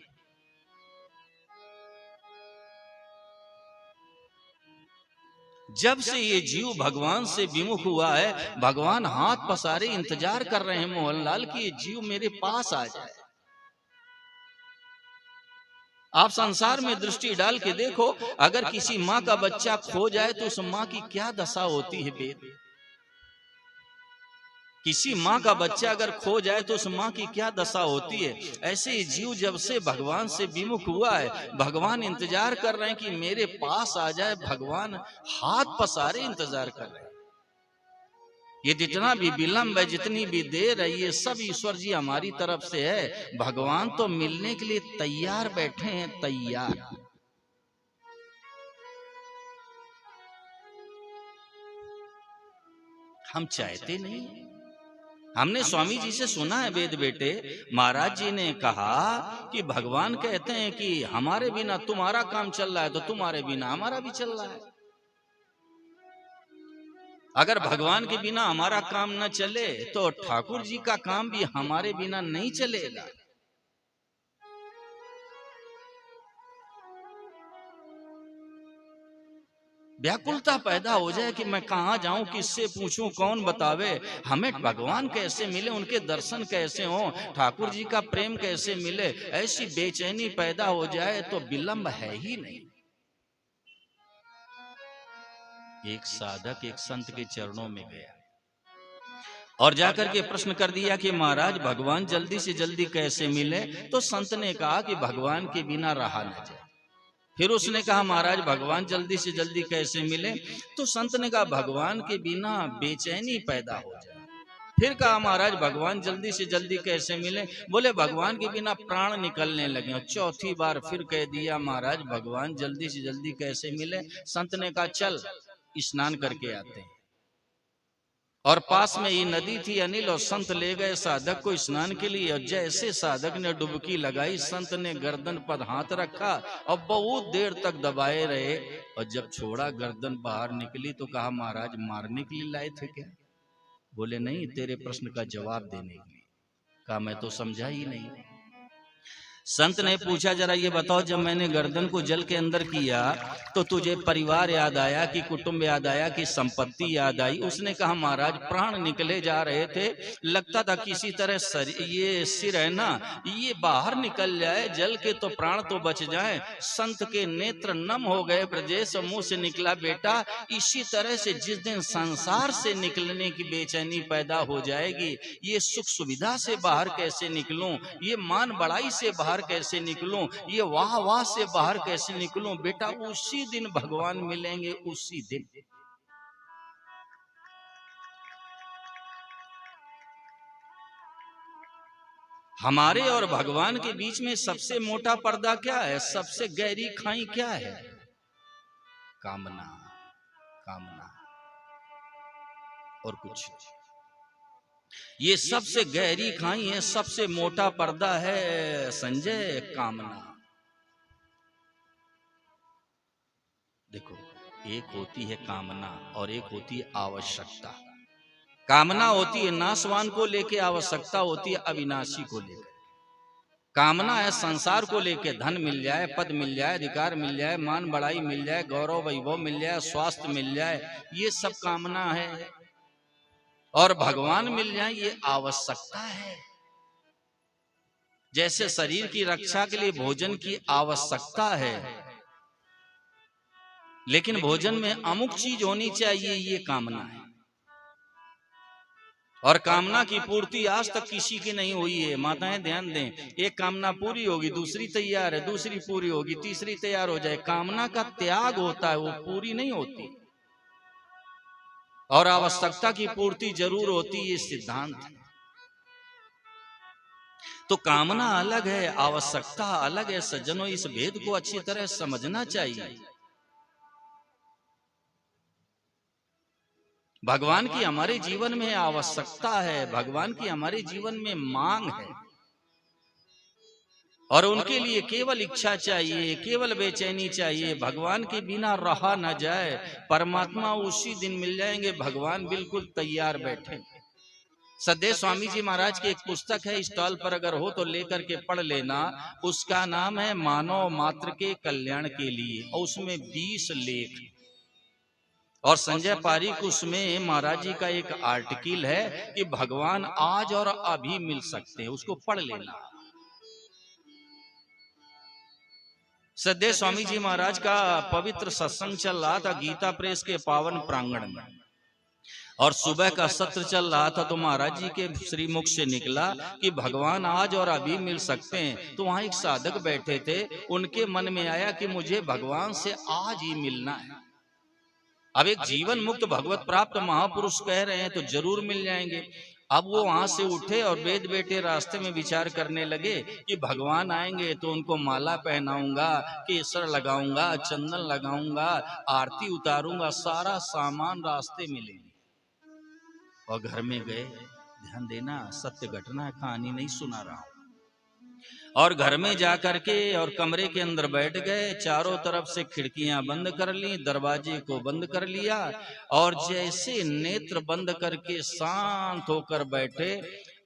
A: जब से ये जीव भगवान से विमुख हुआ है, भगवान हाथ पसारे इंतजार कर रहे हैं मोहनलाल कि ये जीव मेरे पास आ जाए। आप संसार में दृष्टि डाल के देखो, अगर किसी माँ का बच्चा खो जाए तो उस माँ की क्या दशा होती है बेद। किसी माँ का बच्चा अगर खो जाए तो उस माँ की क्या दशा होती है। ऐसे ही जीव जब से भगवान से विमुख हुआ है, भगवान इंतजार कर रहे हैं कि मेरे पास आ जाए, भगवान हाथ पसारे इंतजार कर रहे हैं। ये जितना भी विलंब है, जितनी भी देर है, ये सब ईश्वर जी हमारी तरफ से है। भगवान तो मिलने के लिए तैयार बैठे हैं, तैयार। हम चाहते नहीं। हमने स्वामी जी से सुना है, वेद बेटे महाराज जी ने कहा कि भगवान कहते हैं कि हमारे बिना तुम्हारा काम चल रहा है तो तुम्हारे बिना हमारा भी चल रहा है। अगर भगवान के बिना हमारा काम न चले तो ठाकुर जी का काम भी हमारे बिना नहीं चलेगा। व्याकुलता पैदा हो जाए कि मैं कहां जाऊं, किससे पूछूं, कौन बतावे हमें भगवान कैसे मिले, उनके दर्शन कैसे हो, ठाकुर जी का प्रेम कैसे मिले, ऐसी बेचैनी पैदा हो जाए तो विलंब है ही नहीं। एक साधक एक संत के चरणों में गया, और जाकर के प्रश्न कर दिया कि महाराज भगवान जल्दी से जल्दी कैसे मिले। तो संत ने कहा कि भगवान के बिना रहा न जाए। फिर उसने कहा महाराज भगवान जल्दी से जल्दी कैसे मिले। तो संत ने कहा भगवान के बिना बेचैनी पैदा हो जाए। फिर कहा महाराज भगवान जल्दी से जल्दी कैसे मिले। बोले भगवान के बिना प्राण निकलने लगे। और चौथी बार फिर कह दिया महाराज भगवान जल्दी से जल्दी कैसे मिले। संत ने कहा चल स्नान करके आते हैं। और पास में ही नदी थी अनिल, और संत ले गए साधक को स्नान के लिए। और जैसे साधक ने डुबकी लगाई, संत ने गर्दन पर हाथ रखा और बहुत देर तक दबाए रहे। और जब छोड़ा गर्दन बाहर निकली तो कहा महाराज मारने के लिए लाए थे क्या। बोले नहीं, तेरे प्रश्न का जवाब देने के लिए। कहा मैं तो समझा ही नहीं। संत ने पूछा जरा ये बताओ, जब मैंने गर्दन को जल के अंदर किया तो तुझे परिवार याद आया कि कुटुंब याद आया कि संपत्ति याद आई। उसने कहा महाराज प्राण निकले जा रहे थे, लगता था किसी तरह ये सिर है ना ये बाहर निकल जाए, जल के तो प्राण तो बच जाए। संत के नेत्र नम हो गए। ब्रजेश मुंह से निकला बेटा इसी तरह से जिस दिन संसार से निकलने की बेचैनी पैदा हो जाएगी, ये सुख सुविधा से बाहर कैसे निकलूं, ये मान बड़ाई से बाहर कैसे निकलूं, ये वाह वाह से बाहर कैसे निकलूं, बेटा उसी दिन भगवान मिलेंगे, उसी दिन। हमारे और भगवान के बीच में सबसे मोटा पर्दा क्या है, सबसे गहरी खाई क्या है। कामना, कामना और कुछ। ये सबसे गहरी खाई है, सबसे मोटा पर्दा है संजय, कामना। देखो एक होती है कामना और एक होती है आवश्यकता। कामना होती है नाशवान को लेके, आवश्यकता होती है अविनाशी को लेकर। कामना है संसार को लेके, धन मिल जाए, पद मिल जाए, अधिकार मिल जाए, मान बड़ाई मिल जाए, गौरव वैभव मिल जाए, स्वास्थ्य मिल जाए, ये सब कामना है। और भगवान मिल जाए ये आवश्यकता है। जैसे शरीर की रक्षा के लिए भोजन की आवश्यकता है, लेकिन भोजन में अमुक चीज होनी चाहिए, ये कामना है। और कामना की पूर्ति आज तक किसी की नहीं हुई है। माताएं ध्यान दें, एक कामना पूरी होगी, दूसरी तैयार है, दूसरी पूरी होगी, तीसरी तैयार हो जाए। कामना का त्याग होता है, वो पूरी नहीं होती। और आवश्यकता की पूर्ति जरूर होती है, ये सिद्धांत है। तो कामना अलग है, आवश्यकता अलग है। सज्जनों इस भेद को अच्छी तरह समझना चाहिए। भगवान की हमारे जीवन में आवश्यकता है, भगवान की हमारे जीवन में मांग है, और उनके लिए केवल इच्छा चाहिए, केवल बेचैनी चाहिए। भगवान के बिना रहा न जाए। परमात्मा उसी दिन मिल जाएंगे, भगवान बिल्कुल तैयार बैठे। सदैव स्वामी जी महाराज की एक पुस्तक है, स्टॉल पर अगर हो तो लेकर के पढ़ लेना। उसका नाम है मानव मात्र के कल्याण के लिए, और उसमें 20 लेख। और संजय पारीक उसमें महाराज जी का एक आर्टिकल है कि भगवान आज और अभी मिल सकते हैं, उसको पढ़ लेना। सदैव स्वामी जी महाराज का पवित्र सत्संग चल रहा था गीता प्रेस के पावन प्रांगण में, और सुबह का सत्र चल रहा था। तो महाराज जी के श्रीमुख से निकला कि भगवान आज और अभी मिल सकते हैं। तो वहां एक साधक बैठे थे, उनके मन में आया कि मुझे भगवान से आज ही मिलना है। अब एक जीवन मुक्त भगवत प्राप्त महापुरुष कह रहे हैं तो जरूर मिल जाएंगे। अब वो वहां से उठे और वेद बेटे रास्ते में विचार करने लगे कि भगवान आएंगे तो उनको माला पहनाऊंगा, केसर लगाऊंगा, चंदन लगाऊंगा, आरती उतारूंगा, सारा सामान रास्ते में लेंगे। और घर में गए, ध्यान देना सत्य घटना कहानी नहीं सुना रहा हूं। और घर में जाकर के और कमरे के अंदर बैठ गए, चारों तरफ से खिड़कियां बंद कर ली, दरवाजे को बंद कर लिया, और जैसे नेत्र बंद करके शांत होकर बैठे,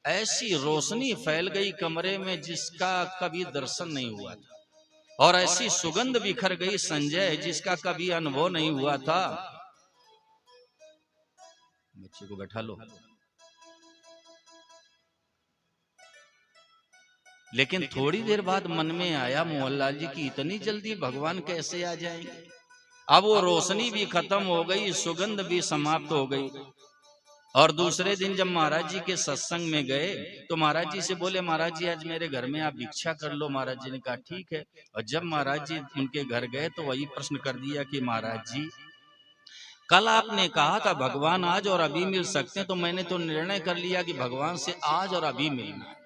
A: ऐसी रोशनी फैल गई कमरे में जिसका कभी दर्शन नहीं हुआ था, और ऐसी सुगंध बिखर गई संजय जिसका कभी अनुभव नहीं हुआ था। बच्चे को बैठा लो। लेकिन थोड़ी देर बाद मन में आया मोहनलाल जी की इतनी जल्दी भगवान कैसे आ जाएंगे। अब वो रोशनी भी खत्म हो गई, सुगंध भी समाप्त हो गई। और दूसरे दिन जब महाराज जी के सत्संग में गए तो महाराज जी से बोले, महाराज जी आज मेरे घर में आप भिक्षा कर लो। महाराज जी ने कहा ठीक है। और जब महाराज जी उनके घर गए तो वही प्रश्न कर दिया कि महाराज जी कल आपने कहा था भगवान आज और अभी मिल सकते हैं, तो मैंने तो निर्णय कर लिया कि भगवान से आज और अभी मिलना है।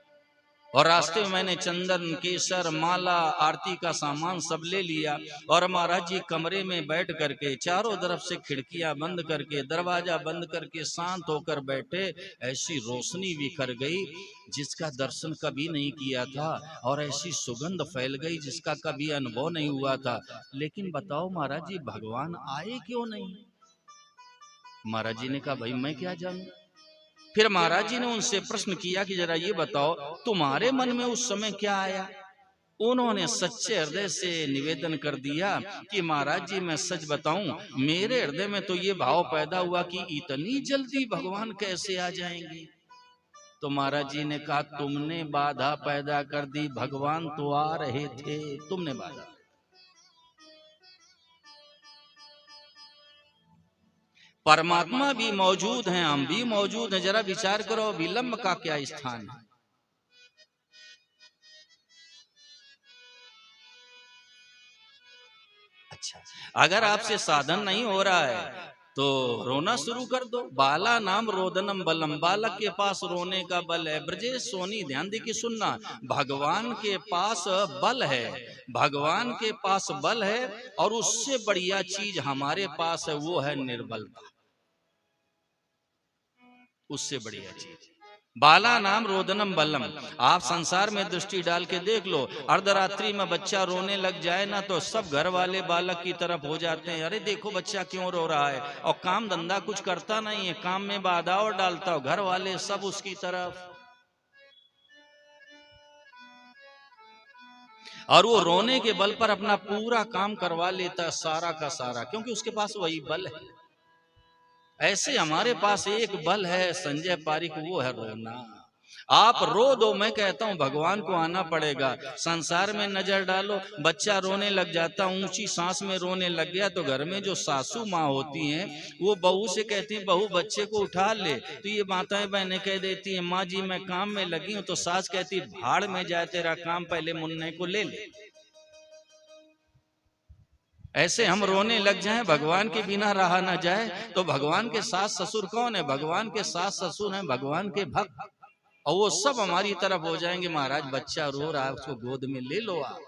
A: और रास्ते में मैंने चंदन, केसर, माला, आरती का सामान सब ले लिया। और महाराज जी कमरे में बैठ करके चारों तरफ से खिड़कियां बंद करके, दरवाजा बंद करके शांत होकर बैठे। ऐसी रोशनी बिखर गई जिसका दर्शन कभी नहीं किया था, और ऐसी सुगंध फैल गई जिसका कभी अनुभव नहीं हुआ था। लेकिन बताओ महाराज जी भगवान आए क्यों नहीं? महाराज जी ने कहा भाई मैं क्या जानूं। फिर महाराज जी ने उनसे प्रश्न किया कि जरा ये बताओ तुम्हारे मन में उस समय क्या आया? उन्होंने सच्चे हृदय से निवेदन कर दिया कि महाराज जी मैं सच बताऊं, मेरे हृदय में तो ये भाव पैदा हुआ कि इतनी जल्दी भगवान कैसे आ जाएंगे। तो महाराज जी ने कहा तुमने बाधा पैदा कर दी, भगवान तो आ रहे थे, तुमने बाधा। परमात्मा भी मौजूद हैं, हम भी मौजूद हैं। जरा विचार करो विलंब का क्या स्थान है। अच्छा, अगर आपसे साधन नहीं हो रहा है तो रोना शुरू कर दो। बाला नाम रोदनम बलम, बालक के पास रोने का बल है। ब्रजेश सोनी ध्यान दे के सुनना, भगवान के पास बल है, भगवान के पास बल है। और उससे बढ़िया चीज हमारे पास है, वो है निर्बलता। उससे बढ़िया चीज बाला नाम रोदनम बलम। आप संसार में दृष्टि डाल के देख लो, अर्धरात्रि में बच्चा रोने लग जाए ना तो सब घर वाले बालक की तरफ हो जाते हैं, अरे देखो बच्चा क्यों रो रहा है। और काम धंधा कुछ करता नहीं है, काम में बाधा और डालता हो, घर वाले सब उसकी तरफ। और वो रोने के बल पर अपना पूरा काम करवा लेता है, सारा का सारा, क्योंकि उसके पास वही बल है। ऐसे हमारे पास एक बल है संजय पारिक, वो है रोना। आप रो दो, मैं कहता हूं भगवान को आना पड़ेगा। संसार में नजर डालो, बच्चा रोने लग जाता, ऊंची सांस में रोने लग गया, तो घर में जो सासू माँ होती हैं वो बहू से कहती हैं बहू बच्चे को उठा ले, तो ये माताएं बहनें कह देती हैं माँ जी मैं काम में लगी हूं, तो सास कहती भाड़ में जाए तेरा काम, पहले मुन्ने को ले ले। ऐसे हम रोने लग जाएं, भगवान के बिना रहा ना जाए। तो भगवान के सास ससुर कौन है? भगवान के सास ससुर हैं भगवान के भक्त, और वो सब हमारी तरफ हो जाएंगे। महाराज बच्चा रो रहा है, उसको गोद में ले लो आप।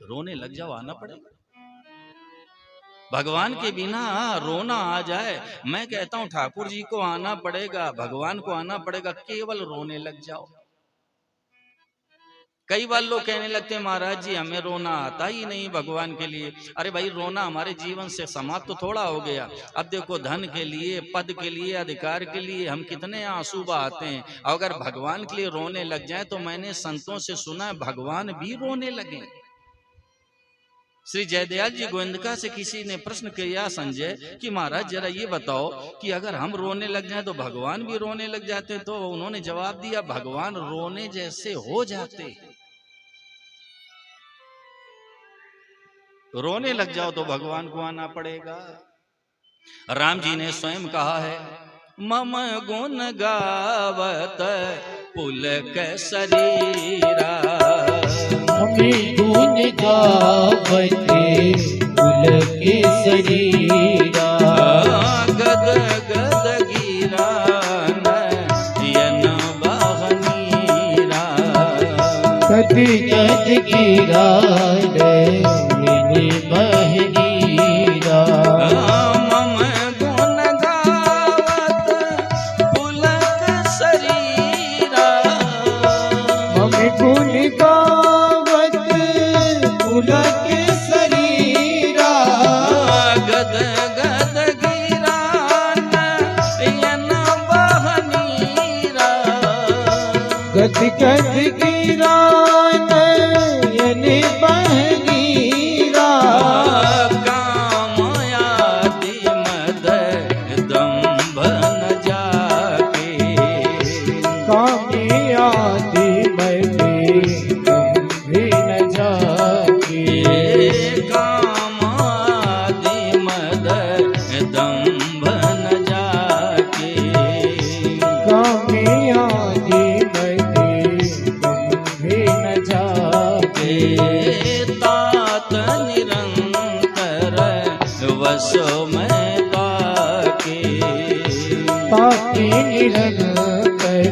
A: रोने लग जाओ, आना पड़ेगा। भगवान के बिना रोना आ जाए, मैं कहता हूं ठाकुर जी को आना पड़ेगा, भगवान को आना पड़ेगा, केवल रोने लग जाओ। कई बार लोग कहने लगते हैं महाराज जी हमें रोना आता ही नहीं भगवान के लिए। अरे भाई रोना हमारे जीवन से समाप्त तो थोड़ा हो गया। अब देखो धन के लिए, पद के लिए, अधिकार के लिए हम कितने आंसू बहाते हैं। अगर भगवान के लिए रोने लग जाए तो मैंने संतों से सुना है भगवान भी रोने लगे। श्री जयदयाल जी गोविंदका से किसी ने प्रश्न किया संजय कि महाराज जरा ये बताओ कि अगर हम रोने लग जाए तो भगवान भी रोने लग जाते। तो उन्होंने जवाब दिया भगवान रोने जैसे हो जाते। रोने लग जाओ तो भगवान को आना पड़ेगा। राम जी ने स्वयं कहा है मम गुण गावत पुलक शरीरा,
B: हमें गुण गावत पुलक शरीरा,
A: गद गद गिरा नयन बहनीरा,
B: गद गद गिरा बहनीरा,
A: मम गुण गावत पुलक शरीरा,
B: मम गुण गावत पुलक शरीरा,
A: गद गद गिरा नयन बहनीरा,
B: गद गद गिरा नयन बहनीरा,
A: काम आदि मद दंभ न जाके,
B: काम आदि मद दंभ न जाके,
A: काम आदि तात निरंतर वसो में ताके,
B: ताके निरंतर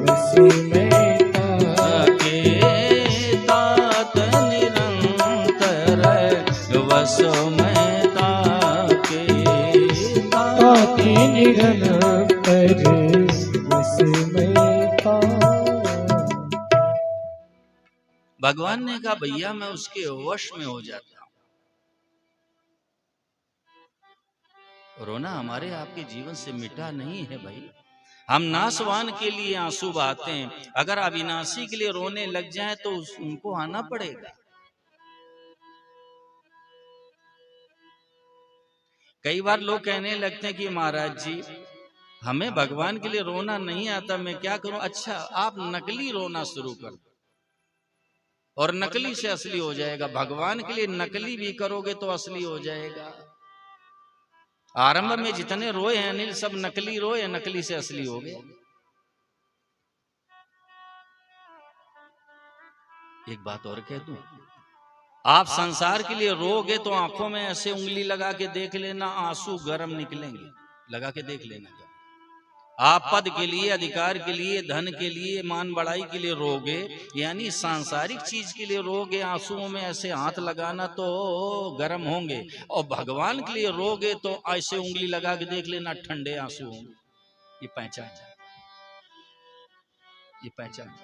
B: वसो में ताके,
A: तात निरंतर वसो में ताके,
B: ताके निरंतर वसो में ताके।
A: भगवान ने कहा भैया मैं उसके वश में हो जाता हूं। रोना हमारे आपके जीवन से मिटा नहीं है भाई। हम नासवान के लिए आंसू बहाते हैं, अगर अविनाशी के लिए रोने लग जाएं तो उनको आना पड़ेगा। कई बार लोग कहने लगते हैं कि महाराज जी हमें भगवान के लिए रोना नहीं आता, मैं क्या करूं? अच्छा आप नकली रोना शुरू कर दो और नकली से असली हो जाएगा। भगवान के लिए नकली भी करोगे तो असली हो जाएगा। आरंभ में जितने रोए हैं अनिल सब नकली रोए, नकली से असली हो गए। एक बात और कह दूं, आप संसार के लिए रोगे तो आंखों में ऐसे उंगली लगा के देख लेना, आंसू गर्म निकलेंगे, लगा के देख लेना। आप पद के लिए, अधिकार के लिए, धन के लिए, मान बढ़ाई के लिए रोगे, यानी सांसारिक चीज के लिए रोगे, आंसुओं में ऐसे हाथ लगाना तो गर्म होंगे। और भगवान के लिए रोगे तो ऐसे उंगली लगा के देख लेना, ठंडे आंसू होंगे। ये पहचान, ये पहचान।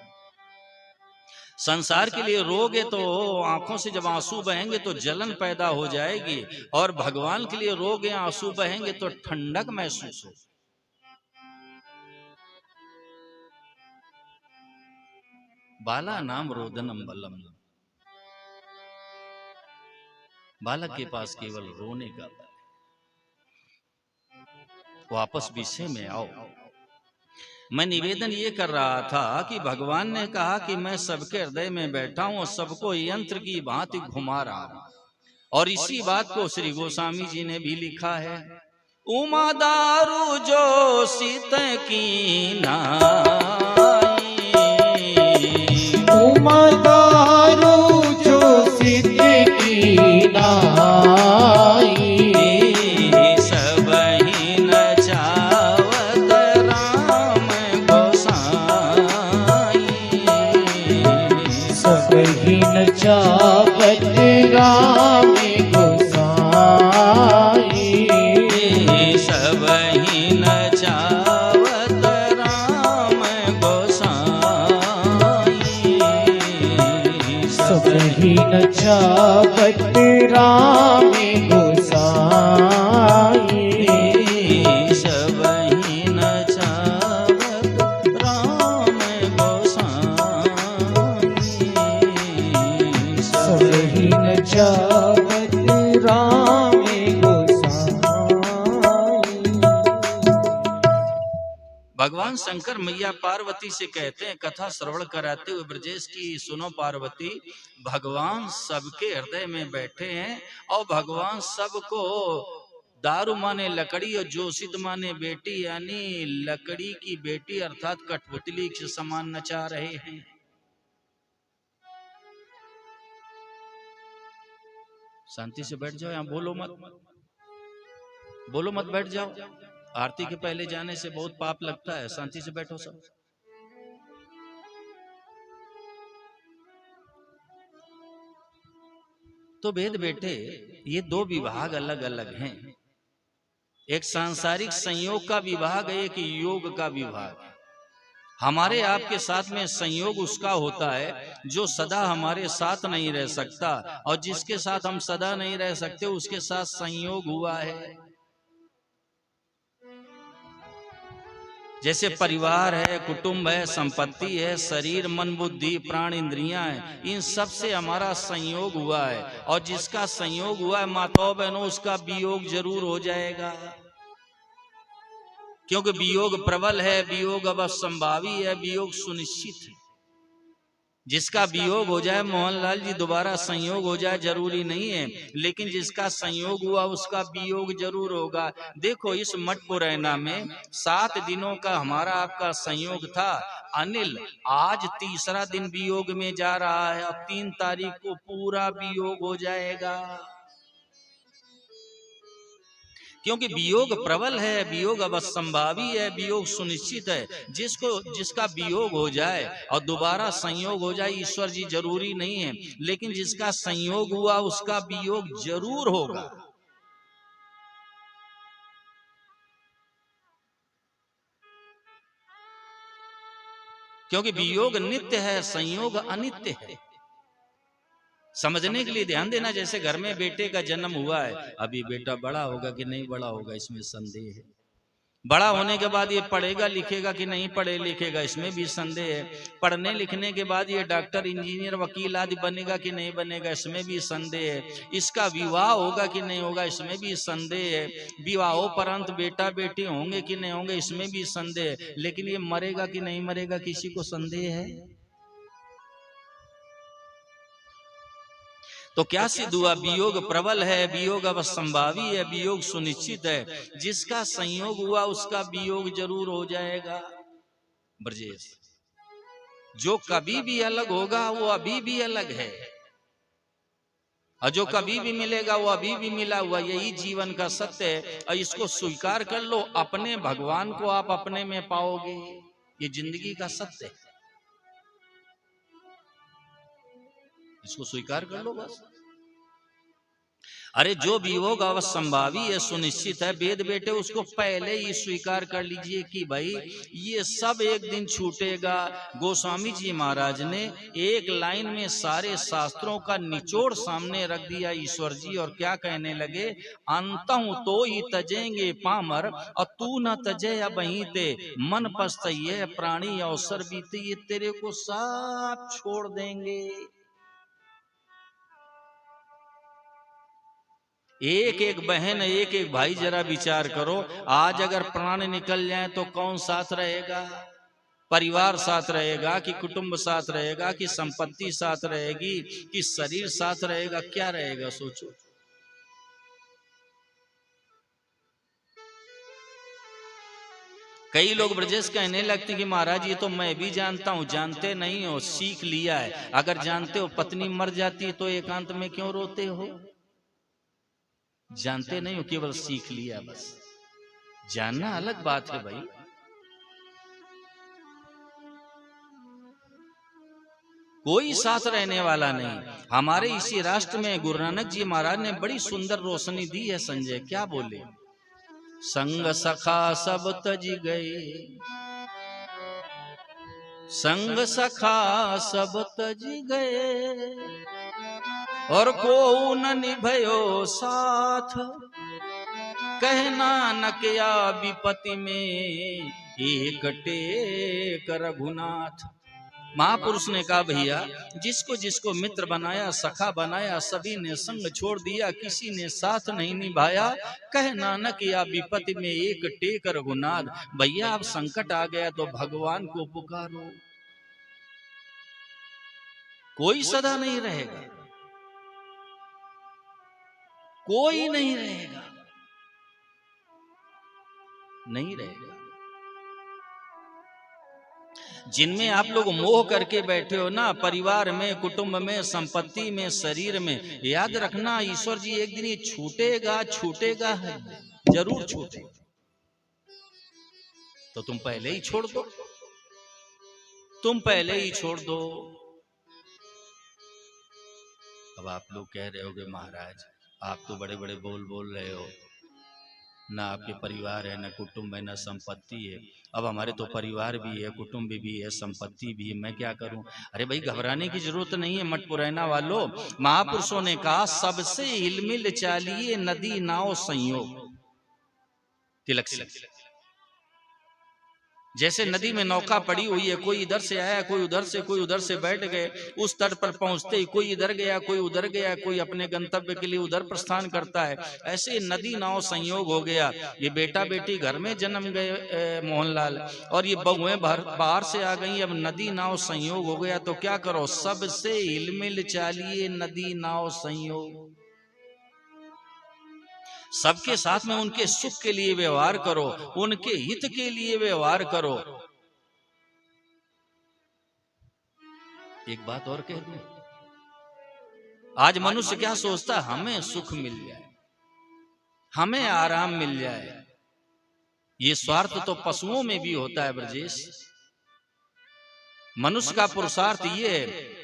A: संसार के लिए रोगे तो आंखों से जब आंसू बहेंगे तो जलन पैदा हो जाएगी, और भगवान के लिए रोगे आंसू बहेंगे तो ठंडक महसूस हो। बाला नाम रोदनम बलम, बालक के पास केवल रोने का बल। वापस विषय में आओ। मैं निवेदन ये कर रहा था कि भगवान ने कहा कि मैं सबके हृदय में बैठा हूं और सबको यंत्र की भांति घुमा रहा हूं, और इसी बात को श्री गोस्वामी जी ने भी लिखा है। उमा दारू जो सीत की नाई,
B: उमा दारू जो सीत की नाई,
A: सबही नचावत राम गोसाई,
B: सबही नचावत राम गोसाई,
A: सबही नचावत राम गोसाई,
B: सबही नचावत राम गोसाई,
A: सबही नचावत राम गोसाई,
B: सबही नचावत राम गोसाई।
A: भगवान शंकर मैया पार्वती से कहते हैं, कथा श्रवण कराते हुए ब्रजेश की, सुनो पार्वती, भगवान सबके हृदय में बैठे हैं और भगवान सबको दारू माने लकड़ी और जोशित माने बेटी, यानी लकड़ी की बेटी अर्थात कठपुतली के समान नचा रहे हैं। शांति से बैठ जाओ, यहां बोलो मत, बोलो मत, बैठ जाओ। आरती के पहले जाने से बहुत पाप लगता है। शांति से बैठो सब। तो वेद बेटे, ये दो विभाग अलग अलग हैं। एक सांसारिक संयोग का विभाग है, एक योग का विभाग। हमारे आपके साथ में संयोग उसका होता है जो सदा हमारे साथ नहीं रह सकता, और जिसके साथ हम सदा नहीं रह सकते उसके साथ संयोग हुआ है। जैसे परिवार है, कुटुंब है, संपत्ति है, शरीर, मन, बुद्धि, प्राण, इंद्रियां हैं, इन सब से हमारा संयोग हुआ है। और जिसका संयोग हुआ है माताओं बहनों, उसका वियोग जरूर हो जाएगा, क्योंकि वियोग प्रबल है, वियोग अवश्यंभावी है, वियोग सुनिश्चित है। जिसका वियोग हो जाए मोहनलाल जी दोबारा संयोग हो जाए जरूरी नहीं है, लेकिन जिसका संयोग हुआ उसका वियोग जरूर होगा। देखो इस मठ पुरैना में 7 दिनों का हमारा आपका संयोग था। अनिल आज तीसरा दिन वियोग में जा रहा है और 3 तारीख को पूरा वियोग हो जाएगा, क्योंकि वियोग प्रबल है, वियोग अवसंभावी है, वियोग सुनिश्चित है। जिसका वियोग हो जाए और दोबारा संयोग हो जाए ईश्वर जी जरूरी नहीं है, लेकिन जिसका संयोग हुआ उसका वियोग जरूर होगा। क्योंकि वियोग नित्य है, संयोग अनित्य है। समझने के लिए ध्यान देना। जैसे घर में बेटे का जन्म हुआ है, अभी बेटा बड़ा होगा कि नहीं बड़ा होगा इसमें संदेह है। बड़ा होने के बाद ये पढ़ेगा लिखेगा कि नहीं पढ़े लिखेगा, इसमें भी संदेह है। पढ़ने लिखने के बाद ये डॉक्टर इंजीनियर वकील आदि बनेगा कि नहीं बनेगा, इसमें भी संदेह है। इसका विवाह होगा कि नहीं होगा, इसमें भी संदेह है। विवाहोपरांत बेटा बेटी होंगे कि नहीं होंगे, इसमें भी संदेह है। लेकिन ये मरेगा कि नहीं मरेगा, किसी को संदेह है? तो क्या सिद्ध हुआ? वियोग प्रबल है, वियोग अवसंभावी है, वियोग सुनिश्चित है। जिसका संयोग हुआ उसका वियोग जरूर हो जाएगा। ब्रजेश, जो कभी भी अलग होगा वो अभी भी अलग है, और जो कभी भी मिलेगा वो अभी भी मिला हुआ। यही जीवन का सत्य है, और इसको स्वीकार कर लो। अपने भगवान को आप अपने में पाओगे, ये जिंदगी का सत्य है। इसको स्वीकार कर लो बस। अरे जो वियोग अवसंभावी है, सुनिश्चित है, वेद बेटे उसको पहले ही स्वीकार कर लीजिए कि भाई ये सब एक दिन छूटेगा। गोस्वामी जी महाराज ने एक लाइन में सारे शास्त्रों का निचोड़ सामने रख दिया ईश्वर जी, और क्या कहने लगे? अंतहु तो ही तजेंगे पामर और तू न तजे अब वहीं ते, मन पछताइए प्राणी अवसर बीते, ये तेरे को सब छोड़ देंगे। एक एक बहन एक एक भाई जरा विचार करो, आज अगर प्राण निकल जाए तो कौन साथ रहेगा? परिवार साथ रहेगा कि कुटुंब साथ रहेगा कि संपत्ति साथ रहेगी कि शरीर साथ रहेगा? क्या रहेगा सोचो। कई लोग ब्रजेश कहने लगते कि महाराज ये तो मैं भी जानता हूं। जानते नहीं हो, सीख लिया है। अगर जानते हो पत्नी मर जाती तो एकांत में क्यों रोते हो? जानते नहीं हो, केवल सीख लिया बस। जानना अलग बात है भाई। कोई साथ रहने वाला नहीं। हमारे इसी राष्ट्र में गुरु नानक जी महाराज ने बड़ी सुंदर रोशनी दी है। संजय क्या बोले? संग सखा सब तज गए, संग सखा सब तज गए, और को न निभयो साथ, कहना न किया विपत्ति में एक टेक रघुनाथ। महापुरुष ने कहा भैया जिसको जिसको मित्र बनाया, सखा बनाया, सभी ने संग छोड़ दिया, किसी ने साथ नहीं निभाया। कहना न किया विपत्ति में एक टेक रघुनाथ। भैया अब संकट आ गया तो भगवान को पुकारो। कोई सदा नहीं रहेगा, कोई नहीं रहेगा, नहीं रहेगा। जिनमें आप लोग मोह करके बैठे हो ना, परिवार में, कुटुंब में, संपत्ति में, शरीर में, याद रखना ईश्वर जी एक दिन ये छूटेगा, छूटेगा है, जरूर छूटेगा। तो तुम पहले ही छोड़ दो, तुम पहले ही छोड़ दो। अब आप लोग कह रहे होगे महाराज आप तो बड़े बड़े बोल रहे हो, ना आपके परिवार है, ना कुटुंब है, ना संपत्ति है। अब हमारे तो परिवार भी है, कुटुंब भी है, संपत्ति भी है, मैं क्या करूं? अरे भाई घबराने की जरूरत नहीं है मठ पुरैना वालों। महापुरुषों ने कहा सबसे हिलमिल चालिए नदी नाव संयोग। तिलक से जैसे नदी में नौका पड़ी हुई है, कोई इधर से आया, कोई उधर से बैठ गए, उस तट पर पहुंचते ही कोई इधर गया, कोई उधर गया, कोई अपने गंतव्य के लिए उधर प्रस्थान करता है। ऐसे नदी नाव संयोग हो गया। ये बेटा बेटी घर में जन्म गए मोहनलाल, और ये बहुएं बाहर से आ गई। अब नदी नाव संयोग हो गया तो क्या करो, सबसे हिलमिल चालिए नदी नाव संयोग। सबके साथ में उनके सुख के लिए व्यवहार करो, उनके हित के लिए व्यवहार करो। एक बात और कह दूं, आज मनुष्य क्या सोचता है, हमें सुख मिल जाए, हमें आराम मिल जाए। ये स्वार्थ तो पशुओं में भी होता है ब्रजेश। मनुष्य का पुरुषार्थ ये है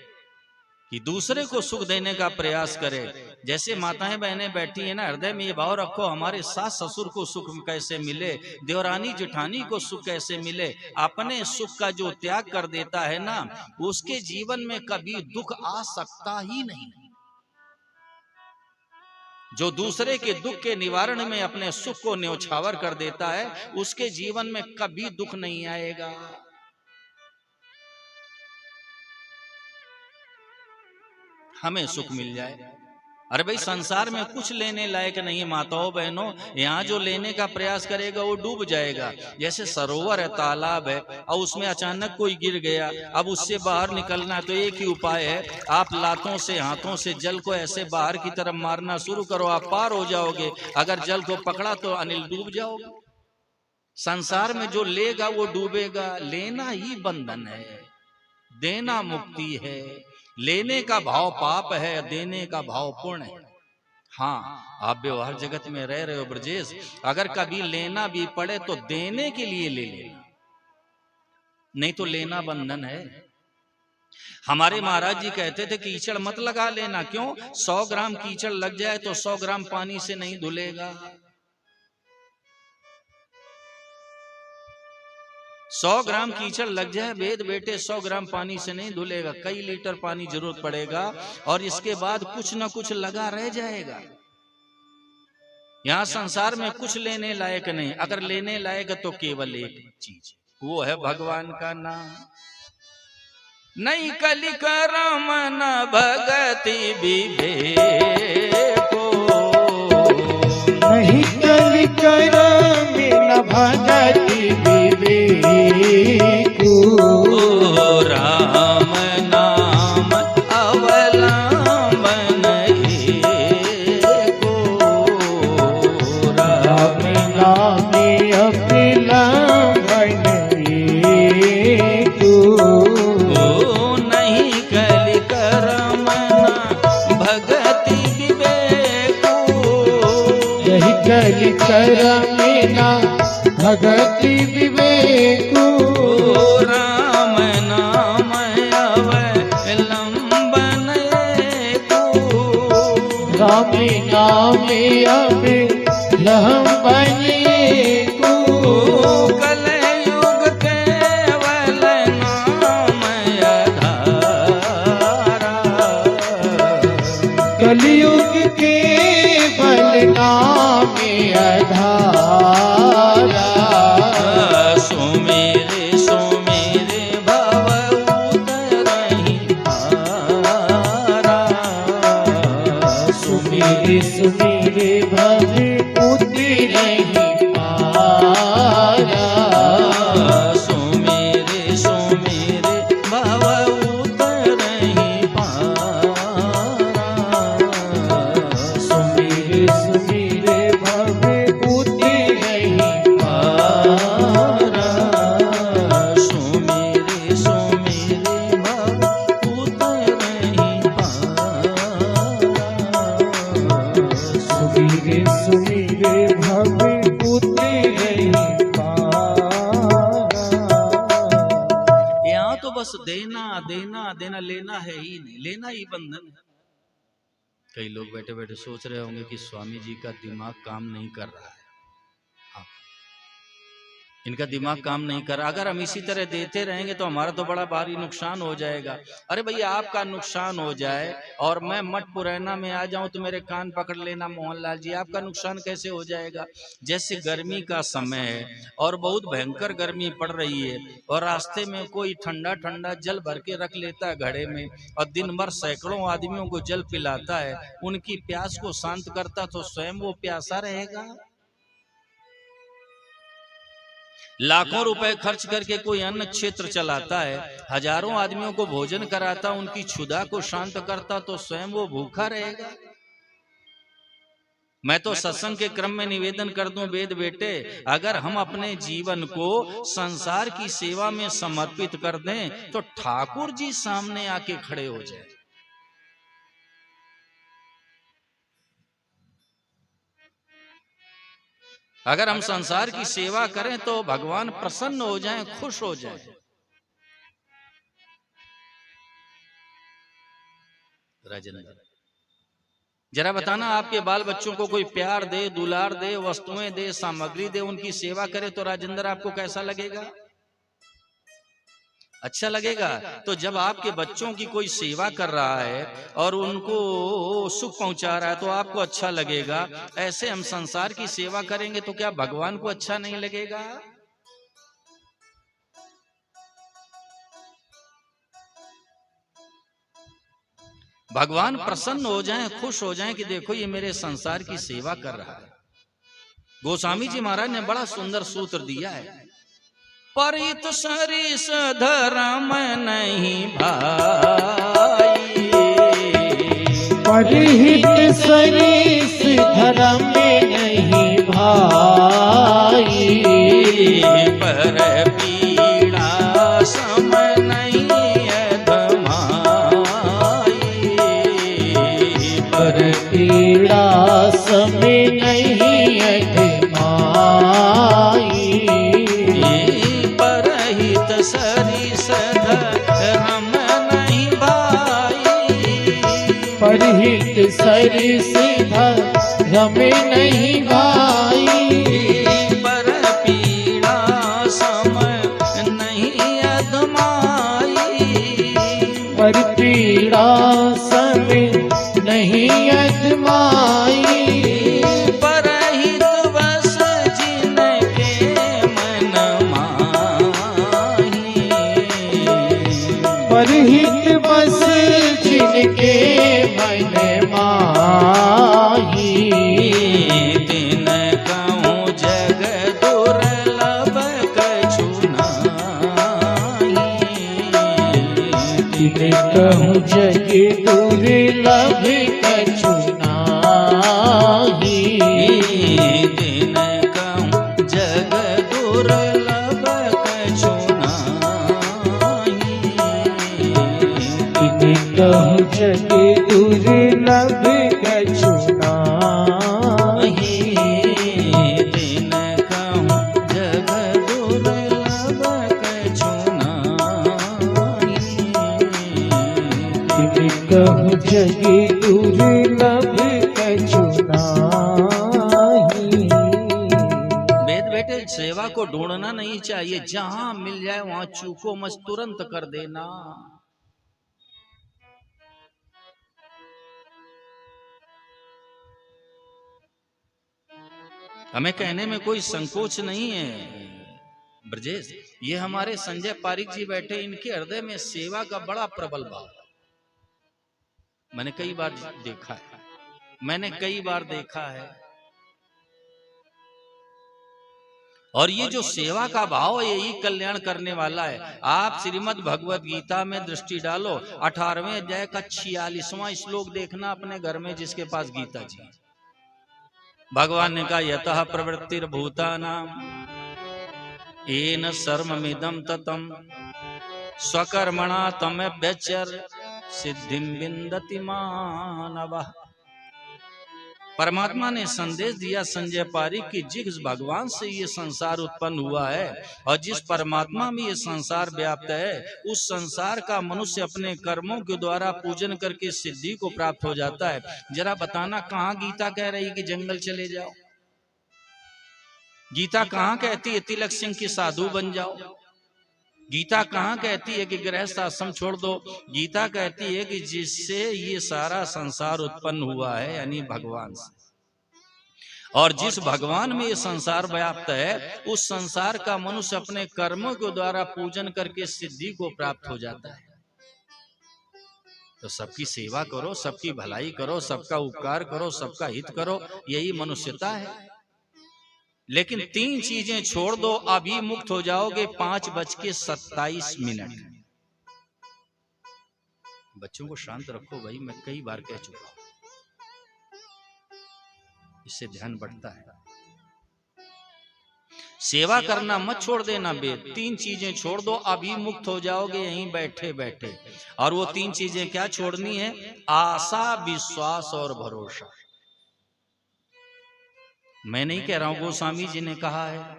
A: कि दूसरे को सुख देने का प्रयास करे। जैसे माताएं बहनें बैठी है ना, हृदय में ये भाव रखो, हमारे सास ससुर को सुख कैसे मिले, देवरानी जेठानी को सुख कैसे मिले। अपने सुख का जो त्याग कर देता है ना, उसके जीवन में कभी दुख आ सकता ही नहीं। जो दूसरे के दुख के निवारण में अपने सुख को न्योछावर कर देता है, उसके जीवन में कभी दुख नहीं आएगा। हमें सुख मिल जाए। अरे भाई, संसार में कुछ लेने लायक नहीं है माताओं बहनों। यहाँ जो लेने का प्रयास करेगा वो डूब जाएगा। जैसे सरोवर है, तालाब है, और उसमें अचानक कोई गिर गया, अब उससे बाहर निकलना है तो एक ही उपाय है, आप लातों से हाथों से जल को ऐसे बाहर की तरफ मारना शुरू करो, आप पार हो जाओगे। अगर जल को पकड़ा तो अनिल डूब जाओगे। संसार में जो लेगा वो डूबेगा। लेना ही बंधन है, देना मुक्ति है। लेने का भाव पाप है, देने का भाव पुण्य है। हाँ, आप व्यवहार जगत में रह रहे हो ब्रजेश, अगर कभी लेना भी पड़े तो देने के लिए ले लेना, नहीं तो लेना बंधन है। हमारे महाराज जी कहते थे कीचड़ मत लगा लेना। क्यों? 100 ग्राम कीचड़ लग जाए तो 100 ग्राम पानी से नहीं धुलेगा। 100 ग्राम कीचड़ लग जाए वेद बेटे, 100 ग्राम पानी से नहीं धुलेगा। कई लीटर पानी जरूरत पड़ेगा, और इसके बाद कुछ ना कुछ लगा रह जाएगा। यहां संसार में कुछ लेने लायक नहीं। अगर लेने लायक तो केवल एक चीज, वो है भगवान का नाम। नहीं कलि करम न भगति विवेको,
B: नहीं कलि करम न भगति विवेको।
A: राम नाम अवलंबन एको,
B: राम नाम अवलंबन एको।
A: नहीं कलि करम न भगति विवेको,
B: नहीं कलि करम न भगति विवेको।
A: राम नाम अवलंबन एको,
B: राम नाम अवलंबन एको।
A: कलयुग केवल नाम आधारा,
B: कलयुग केवल नाम आधारा।
A: सुमेरे सुमेरे भव उतरहि पारा,
B: सुमेरे सुमेरे भव उतरहि पारा।
A: सुमेरे सुमेरे भव उतरहि पारा,
B: सुमेरे सुमेरे भव उतरहि पारा।
A: सुमेरे सुमेरे भव उतरहि पारा,
B: सुमेरे सुमेरे भव उतरहि पारा।
A: यहाँ तो बस देना देना देना, लेना है ही नहीं, लेना ही बंधन है। कई लोग बैठे बैठे सोच रहे होंगे कि स्वामी जी का दिमाग काम नहीं कर रहा है। हाँ, इनका दिमाग काम नहीं कर रहा। अगर हम इसी तरह देते रहेंगे तो हमारा तो बड़ा भारी नुकसान हो जाएगा। अरे भैया, आपका नुकसान हो जाए और मैं मठ पुरैना में आ जाऊं तो मेरे कान पकड़ लेना, मोहनलाल जी आपका नुकसान कैसे हो जाएगा? जैसे गर्मी का समय है और बहुत भयंकर गर्मी पड़ रही है और रास्ते में कोई ठंडा ठंडा जल भर के रख लेता है घड़े में और दिन भर सैकड़ों आदमियों को जल पिलाता है, उनकी प्यास को शांत करता, तो स्वयं वो प्यासा रहेगा? लाखों रुपए खर्च करके कोई अन्न क्षेत्र चलाता है, हजारों आदमियों को भोजन कराता, उनकी क्षुधा को शांत करता, तो स्वयं वो भूखा रहेगा? मैं तो सत्संग के क्रम में निवेदन कर दूं, वेद बेटे, अगर हम अपने जीवन को संसार की सेवा में समर्पित कर दें तो ठाकुर जी सामने आके खड़े हो जाए। अगर हम संसार की सेवा करें तो भगवान प्रसन्न हो जाएं, खुश हो जाएं। राजेंद्र, जरा बताना, आपके बाल बच्चों को कोई प्यार दे, दुलार दे, वस्तुएं दे, सामग्री दे, उनकी सेवा करे तो राजेंद्र आपको कैसा लगेगा? अच्छा लगेगा। तो जब आपके बच्चों की कोई सेवा कर रहा है और उनको सुख पहुंचा रहा है तो आपको अच्छा लगेगा। ऐसे हम संसार की सेवा करेंगे तो क्या भगवान को अच्छा नहीं लगेगा? भगवान प्रसन्न हो जाएं, खुश हो जाएं कि देखो ये मेरे संसार की सेवा कर रहा है। गोस्वामी जी महाराज ने बड़ा सुंदर सूत्र दिया है, परित सरिस धर्म नहीं भाई,
B: परिहित सरिस धर्म नहीं भाई,
A: पर पीड़ा सम नहीं अधमाई,
B: पर पीड़ा सम नहीं अधमाई,
A: सरिस धर्म नहीं भाई,
B: परिहित सरिस धर्म नहीं भाई,
A: पर पीड़ा सम नहीं अधमाई,
B: पर पीड़ा सम नहीं अधमाई, परहित बस जिनके मन माही,
A: दिन कहूँ जग दुर्लभ कछु नाहीं,
B: दिन कहूँ जग दुर्लभ कछु नाहीं,
A: दिन कहूँ जग दुर्लभ कछु
B: कहूँ जग दुर्लभ कछु नाहीं,
A: दिन कहूँ जग दुर्लभ कछु नाहीं,
B: दिन कहूँ जग दुर्लभ कछु नाहीं।
A: वेद बेटे, सेवा को ढूंढना नहीं चाहिए, जहां मिल जाए वहां चूको मत, तुरंत कर देना। हमें कहने में कोई संकोच नहीं है ब्रजेश, ये हमारे संजय पारिक जी बैठे, इनके हृदय में सेवा का बड़ा प्रबल भाव मैंने कई बार देखा है। और ये जो सेवा का भाव है यही कल्याण करने वाला है। आप श्रीमद् भगवत गीता में दृष्टि डालो, 18वें अध्याय का 46वां श्लोक देखना अपने घर में जिसके पास गीता जी। भगवान ने कहा, यतः प्रवृत्तिर्भूतानां येन सर्वमिदं ततं स्वकर्मणा तमभ्यचर सिद्धिं विन्दति मानवः। परमात्मा ने संदेश दिया संजय पारिक की, जिस भगवान से ये संसार उत्पन्न हुआ है और जिस परमात्मा में ये संसार व्याप्त है, उस संसार का मनुष्य अपने कर्मों के द्वारा पूजन करके सिद्धि को प्राप्त हो जाता है। जरा बताना, कहाँ गीता कह रही कि जंगल चले जाओ? गीता कहां कहती है तिलक सिंह की साधु बन जाओ? गीता कहां कहती है कि गृहस्थ आश्रम छोड़ दो? गीता कहती है कि जिससे ये सारा संसार उत्पन्न हुआ है यानी भगवान से, और जिस भगवान में ये संसार व्याप्त है उस संसार का मनुष्य अपने कर्मों के द्वारा पूजन करके सिद्धि को प्राप्त हो जाता है। तो सबकी सेवा करो, सबकी भलाई करो, सबका उपकार करो, सबका हित करो, यही मनुष्यता है। लेकिन तीन चीजें छोड़ दो, अभी मुक्त हो जाओगे 5:27 बच्चों को शांत रखो भाई, मैं कई बार कह चुका हूं, इससे ध्यान बढ़ता है। सेवा करना मत छोड़ देना बेद, तीन चीजें छोड़ दो, अभी मुक्त हो जाओगे यहीं बैठे बैठे। और वो तीन चीजें क्या छोड़नी है? आशा, विश्वास और भरोसा। मैं नहीं कह रहा हूं, गोस्वामी जी ने कहा है,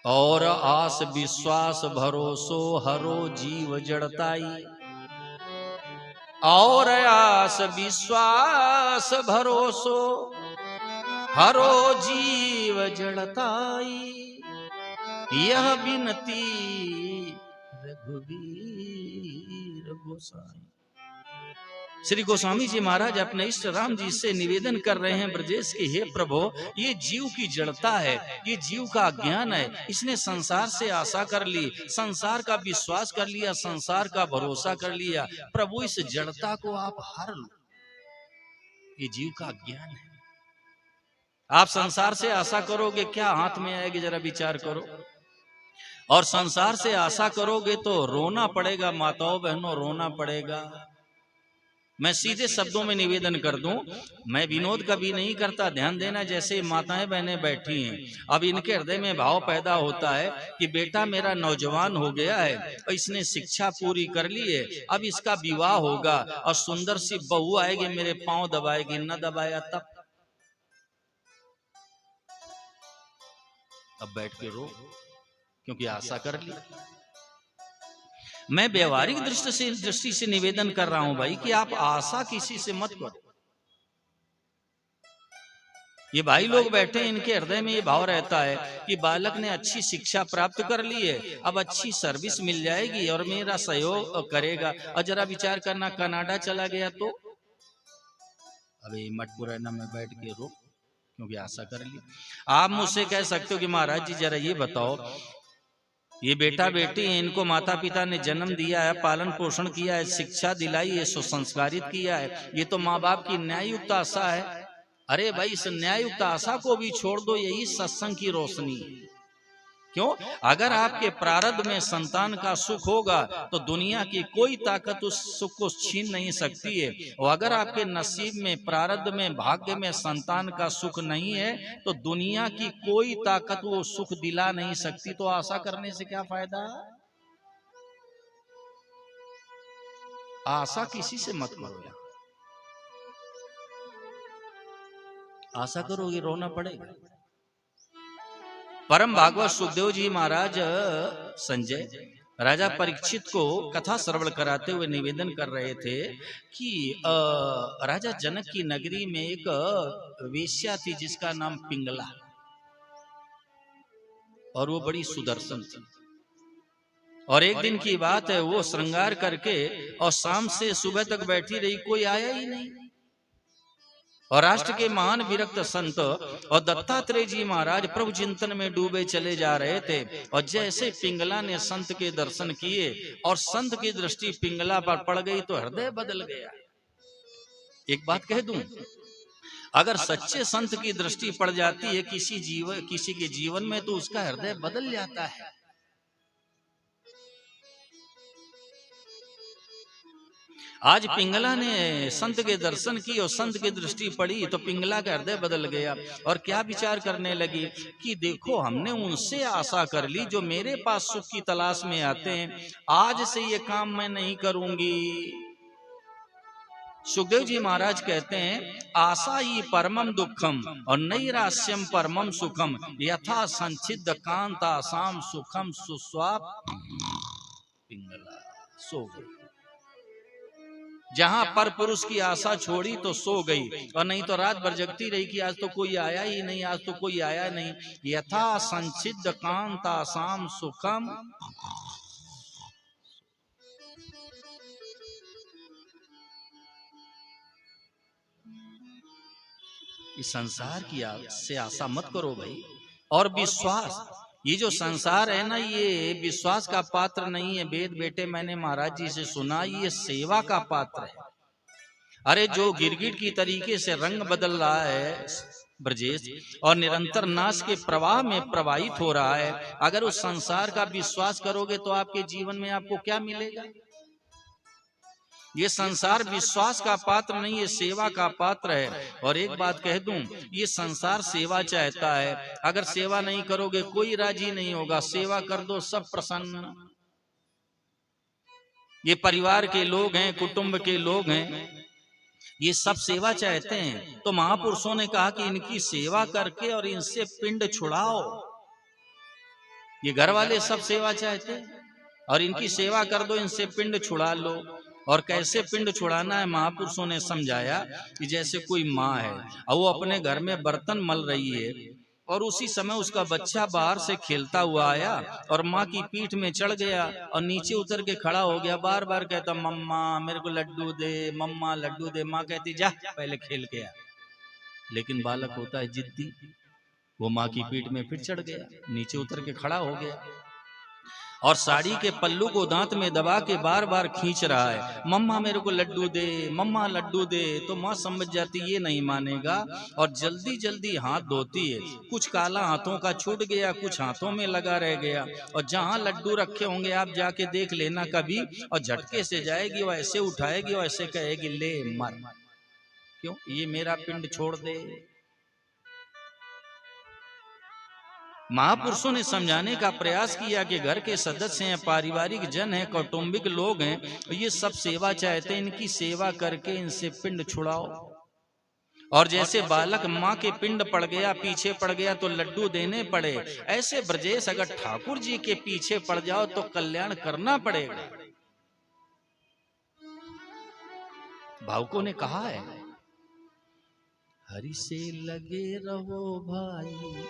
A: और आस विश्वास भरोसो हरो जीव जड़ताई। और आस विश्वास भरोसो हरो जीव जड़ताई, यह बिनती रघुवीर गोसाई। श्री गोस्वामी जी महाराज अपने इष्ट राम जी से निवेदन कर रहे हैं ब्रजेश की, हे प्रभु, ये जीव की जड़ता है, ये जीव का अज्ञान है। इसने संसार से आशा कर ली, संसार का विश्वास कर लिया, संसार का भरोसा कर लिया। प्रभु इस जड़ता को आप हर लो, ये जीव का अज्ञान है। आप संसार से आशा करोगे, क्या हाथ में आएगी जरा विचार करो। और संसार से आशा करोगे तो रोना पड़ेगा, माताओं बहनों रोना पड़ेगा। मैं सीधे शब्दों में निवेदन कर दूं, मैं विनोद कभी नहीं करता, ध्यान देना। जैसे माताएं बहनें बैठी हैं, अब इनके हृदय में भाव पैदा होता है कि बेटा मेरा नौजवान हो गया है और इसने शिक्षा पूरी कर ली है, अब इसका विवाह होगा और सुंदर सी बहू आएगी, मेरे पांव दबाएगी, न दबाया तब। अब बैठ के रो, क्योंकि आशा कर ली। मैं व्यवहारिक दृष्टि से निवेदन कर रहा हूं भाई कि आप आशा किसी से मत करो। ये भाई लोग बैठे, इनके हृदय में ये भाव रहता है कि बालक ने अच्छी शिक्षा प्राप्त कर ली है, अब अच्छी सर्विस मिल जाएगी और मेरा सहयोग करेगा। और जरा विचार करना, कनाडा चला गया तो अभी मटपुराना में बैठ के रो, क्योंकि आशा कर ली। आप मुझसे कह सकते हो कि महाराज जी जरा ये बताओ, ये बेटा बेटी है, इनको माता पिता ने जन्म दिया है, पालन पोषण किया है, शिक्षा दिलाई है, सुसंस्कारित किया है, ये तो माँ बाप की न्याययुक्त आशा है। अरे भाई, इस न्याययुक्त आशा को भी छोड़ दो, यही सत्संग की रोशनी है। क्यों? अगर आपके प्रारब्ध में संतान का सुख होगा तो दुनिया की कोई ताकत उस सुख को छीन नहीं सकती है। और अगर आपके नसीब में, प्रारब्ध में, भाग्य में संतान का सुख नहीं है तो दुनिया की कोई ताकत वो सुख दिला नहीं सकती। तो आशा करने से क्या फायदा? आशा किसी से मत करो यार, आशा करोगे रोना पड़ेगा। परम भागवत सुखदेव जी महाराज संजय राजा परीक्षित को कथा श्रवण कराते हुए निवेदन कर रहे थे कि राजा जनक की नगरी में एक वेश्या थी जिसका नाम पिंगला, और वो बड़ी सुदर्शन थी। और एक दिन की बात है, वो श्रृंगार करके और शाम से सुबह तक बैठी रही, कोई आया ही नहीं। और राष्ट्र के महान विरक्त संत और दत्तात्रेय जी महाराज प्रभु चिंतन में डूबे चले जा रहे थे। और जैसे पिंगला ने संत के दर्शन किए और संत की दृष्टि पिंगला पर पड़ गई तो हृदय बदल गया। एक बात कह दूं, अगर सच्चे संत की दृष्टि पड़ जाती है किसी के जीवन में तो उसका हृदय बदल जाता है। आज पिंगला ने संत के दर्शन की और संत की दृष्टि पड़ी तो पिंगला का हृदय बदल गया और क्या विचार करने लगी कि देखो, हमने उनसे आशा कर ली जो मेरे पास सुख की तलाश में आते हैं, आज से ये काम मैं नहीं करूंगी। सुखदेव जी महाराज कहते हैं, आशा ही परमम दुखम और नैराश्यम परमम सुखम, यथा संचिद कांतासाम सुखम सुस्वाप। पिंगला सो गई। जहां पर पुरुष की आशा छोड़ी तो सो गई, और नहीं तो रात भर जगती रही कि आज तो कोई आया ही नहीं, आज तो कोई आया नहीं। यथा संचिद कांता साम सुखम, इस संसार की से आशा मत करो भाई। और विश्वास, ये जो संसार है ना, ये विश्वास का पात्र नहीं है। वेद बेटे मैंने महाराज जी से सुना, ये सेवा का पात्र है। अरे जो गिरगिट की तरीके से रंग बदल रहा है ब्रजेश, और निरंतर नाश के प्रवाह में प्रवाहित हो रहा है, अगर उस संसार का विश्वास करोगे तो आपके जीवन में आपको क्या मिलेगा? ये संसार विश्वास का पात्र नहीं, ये सेवा का पात्र है। और एक बात कह दूं, ये संसार सेवा चाहता है। अगर सेवा नहीं करोगे कोई राजी नहीं होगा, सेवा कर दो सब प्रसन्न। ये परिवार के लोग हैं, कुटुंब के लोग हैं, ये सब सेवा चाहते हैं। तो महापुरुषों ने कहा कि इनकी सेवा करके और इनसे पिंड छुड़ाओ। ये घर वाले सब सेवा चाहते हैं, और इनकी सेवा कर दो, इनसे पिंड छुड़ा लो। और कैसे पिंड छुड़ाना है महापुरुषों ने समझाया कि जैसे कोई माँ है और वो अपने घर में बर्तन मल रही है, और उसी समय उसका बच्चा बाहर से खेलता हुआ आया और माँ की पीठ में चढ़ गया और नीचे उतर के खड़ा हो गया, बार बार कहता मम्मा मेरे को लड्डू दे, मम्मा लड्डू दे। माँ कहती जा पहले खेल के आ। लेकिन बालक होता है जिद्दी, वो माँ की पीठ में फिर चढ़ गया, नीचे उतर के खड़ा हो गया और साड़ी के पल्लू को दांत में दबा के बार बार खींच रहा है, मम्मा मेरे को लड्डू दे, मम्मा लड्डू दे। तो माँ समझ जाती ये नहीं मानेगा, और जल्दी जल्दी हाथ धोती है। कुछ काला हाथों का छूट गया, कुछ हाथों में लगा रह गया, और जहां लड्डू रखे होंगे आप जाके देख लेना कभी, और झटके से जाएगी और ऐसे उठाएगी और ऐसे कहेगी ले मर, क्यों ये मेरा पिंड छोड़ दे। महापुरुषों ने समझाने का प्रयास किया कि घर के सदस्य हैं, पारिवारिक जन हैं, कौटुंबिक लोग हैं, ये सब सेवा चाहते हैं, इनकी सेवा करके इनसे पिंड छुड़ाओ। और जैसे बालक माँ के पिंड पड़ गया, पीछे पड़ गया तो लड्डू देने पड़े, ऐसे ब्रजेश अगर ठाकुर जी के पीछे पड़ जाओ तो कल्याण करना पड़ेगा। भावुकों ने कहा है हरि से लगे रहो भाई,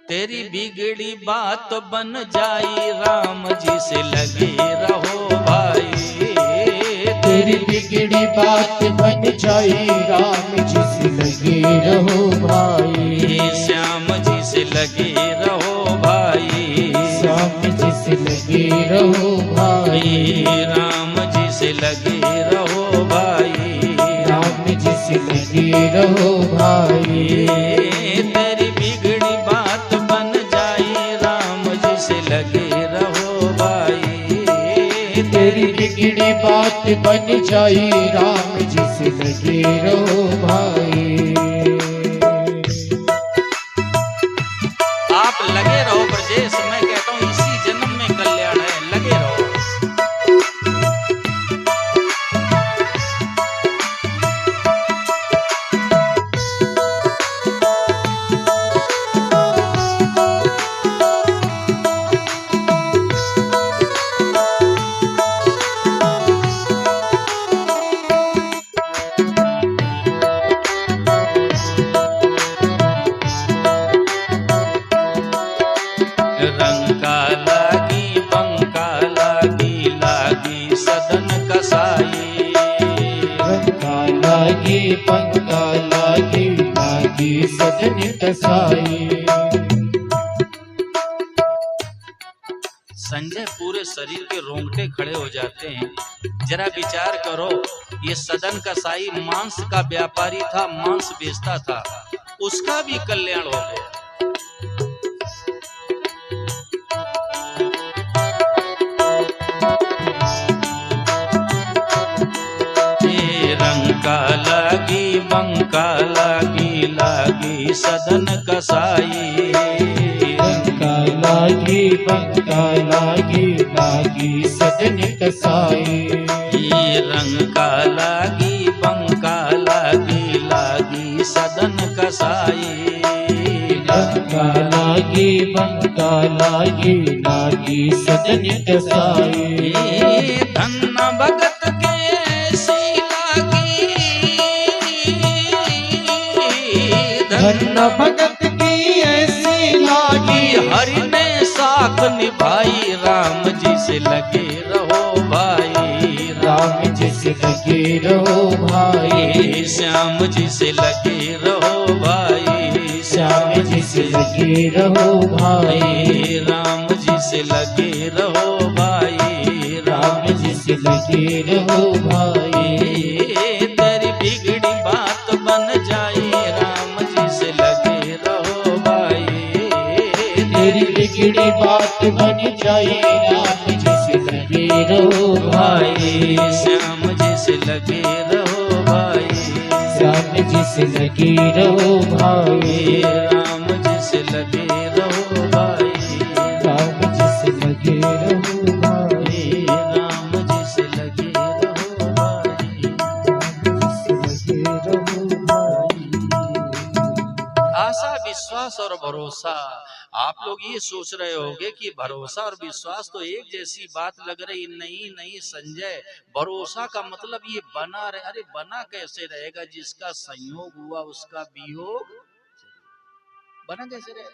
A: तेरी बिगड़ी बात बन जाई, राम जी से लगे रहो भाई।
B: तेरी बिगड़ी बात बन जाई, राम जी से लगे रहो भाई।
A: श्याम जी से लगे रहो भाई,
B: श्याम जी से लगे रहो भाई।
A: राम जी से लगे रहो भाई,
B: राम जी से लगे रहो भाई।
A: तेरी बिगड़ी बात बन जाई, राम जी से लगे रहो भाई।
B: तेरी बिगड़ी बात बन जाई, राम जी से लगे रहो भाई।
A: आप लगे रहो ब्रजेश, मैं कहता हूँ इसी जन्म में कल्याण है, लगे रहो। रंका लागी पंका लागी, लागी सदन कसाई।
B: रंका लागी पंका लागी, लागी सदन कसाई।
A: संजय पूरे शरीर के रोंगटे खड़े हो जाते हैं। जरा विचार करो, ये सदन कसाई मांस का व्यापारी था, मांस बेचता था, उसका भी कल्याण हो गया। रंका लागी बंका लागी, लागी सदन कसाई।
B: रंका लागी पंका लागी, लागी सदन कसाई।
A: रंका लागी बंका लागी, लागी सदन कसाई।
B: रंका लागी पंका लागी, लागी सदन कसाई।
A: धन भगत के शीला
B: धन्य भगत की ऐसी लागी।
A: हरि ने साथ निभाई, राम जी से लगे रहो भाई,
B: राम जी से लगे रहो भाई,
A: श्याम जी से लगे रहो भाई,
B: श्याम जी से लगे रहो भाई,
A: राम जी से लगे रहो भाई,
B: राम जी से लगे रहो भाई।
A: तेरी बिगड़ी बात बन जाए, राम जी से लगे रहो भाई,
B: तेरी बिगड़ी बात बन जाए, राम जी से लगे रहो भाई,
A: श्याम जी से लगे रहो भाई,
B: श्याम जी से लगे रहो भाई,
A: राम जी से लगे रहो भाई,
B: राम जी से लगे रहो भाई,
A: राम जी से लगे रहो भाई,
B: राम जी से लगे रहो भाई।
A: आशा विश्वास और भरोसा। आप लोग ये सोच रहे होंगे कि भरोसा और विश्वास तो एक जैसी बात लग रही। नहीं नहीं संजय, भरोसा का मतलब ये बना रहे। अरे बना कैसे रहेगा? जिसका संयोग हुआ उसका वियोग बना कैसे रहेगा?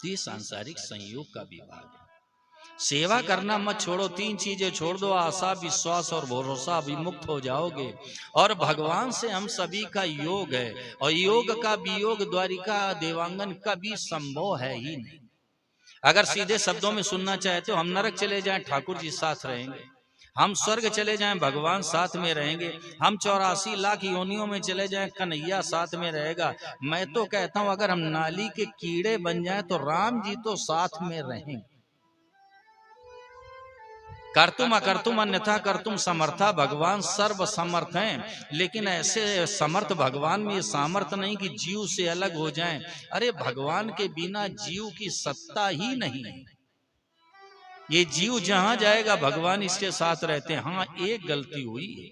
A: ये सांसारिक संयोग का विभाग है। सेवा करना मत छोड़ो, तीन चीजें छोड़ दो, आशा विश्वास और भरोसा, विमुक्त हो जाओगे। और भगवान से हम सभी का योग है, और योग का वियोग द्वारिका देवांगन कभी संभव है ही नहीं। अगर सीधे शब्दों में सुनना चाहते हो, हम नरक चले जाएं ठाकुर जी साथ रहेंगे, हम स्वर्ग चले जाएं भगवान साथ में रहेंगे, हम 84 लाख योनियों में चले जाएं कन्हैया साथ में रहेगा। मैं तो कहता हूं अगर हम नाली के कीड़े बन जाएं तो राम जी तो साथ में रहेंगे। कर्तुम अकर्तुम अन्यथा कर्तुम समर्था, भगवान सर्व समर्थ हैं, लेकिन ऐसे समर्थ भगवान में ये सामर्थ्य नहीं कि जीव से अलग हो जाएं। अरे भगवान के बिना जीव की सत्ता ही नहीं है। ये जीव जहां जाएगा भगवान इसके साथ रहते हैं। हाँ, एक गलती हुई है,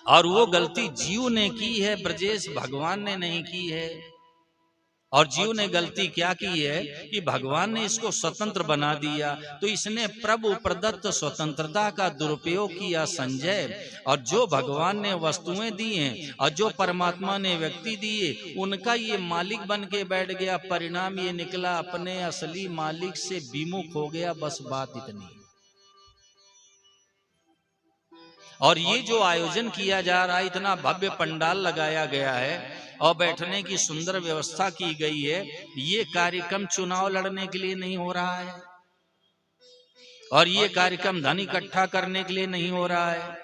A: और वो गलती जीव ने की है ब्रजेश, भगवान ने नहीं की है। और जीव ने गलती क्या की है कि भगवान ने इसको स्वतंत्र बना दिया, तो इसने प्रभु प्रदत्त स्वतंत्रता का दुरुपयोग किया संजय। और जो भगवान ने वस्तुएं दी हैं और जो परमात्मा ने व्यक्ति दिए, उनका ये मालिक बन के बैठ गया। परिणाम ये निकला अपने असली मालिक से विमुख हो गया। बस बात इतनी। और ये जो आयोजन किया जा रहा है, इतना भव्य पंडाल लगाया गया है और बैठने की सुंदर व्यवस्था की गई है, ये कार्यक्रम चुनाव लड़ने के लिए नहीं हो रहा है, और ये कार्यक्रम धन इकट्ठा करने के लिए नहीं हो रहा है,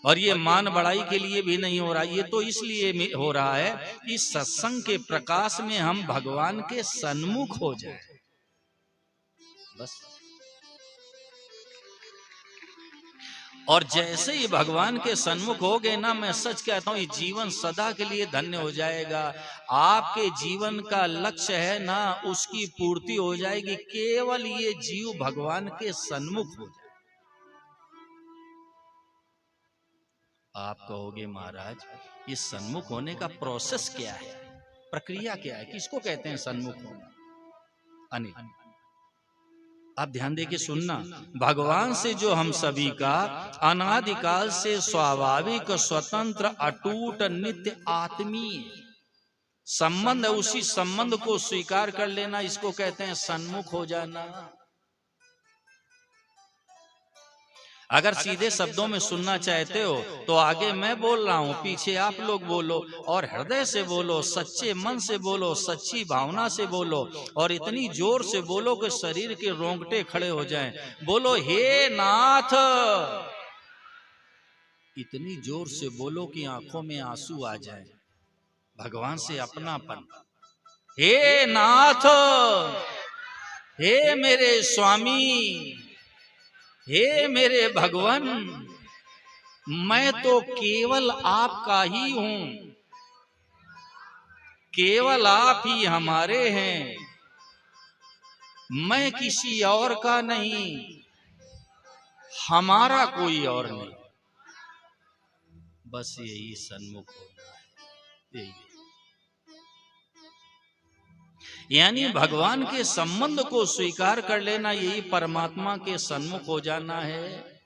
A: और ये मान बढ़ाई के लिए भी नहीं हो रहा। ये तो इसलिए हो रहा है इस सत्संग के प्रकाश में हम भगवान के सन्मुख हो जाए, बस। और जैसे ही भगवान के सन्मुख हो गए ना, मैं सच कहता हूं, ये जीवन सदा के लिए धन्य हो जाएगा। आपके जीवन का लक्ष्य है ना, उसकी पूर्ति हो जाएगी, केवल ये जीव भगवान के सन्मुख हो जाए। आप कहोगे महाराज, इस सन्मुख होने का प्रोसेस क्या है, प्रक्रिया क्या है, किसको कहते हैं सन्मुख होना? अनिल, आप ध्यान दे के सुनना। भगवान से जो हम सभी का अनादिकाल से स्वाभाविक, स्वतंत्र, अटूट, नित्य, आत्मीय संबंध है, उसी संबंध को स्वीकार कर लेना, इसको कहते हैं सन्मुख हो जाना। अगर सीधे शब्दों में सुनना चाहते हो तो आगे मैं बोल रहा हूं, पीछे आप लोग बोलो, और हृदय से बोलो, सच्चे मन से बोलो, सच्ची भावना से बोलो, और इतनी जोर से बोलो कि शरीर के रोंगटे खड़े हो जाएं। बोलो, हे नाथ। इतनी जोर से बोलो कि आंखों में आंसू आ जाए। भगवान से अपनापन। हे नाथ, हे मेरे स्वामी, हे मेरे भगवान, मैं तो केवल आपका ही हूं, केवल आप ही हमारे हैं, मैं किसी और का नहीं, हमारा कोई और नहीं। बस यही सन्मुख होना है, यही। यानी भगवान के संबंध को स्वीकार कर लेना, यही परमात्मा के सन्मुख हो जाना है।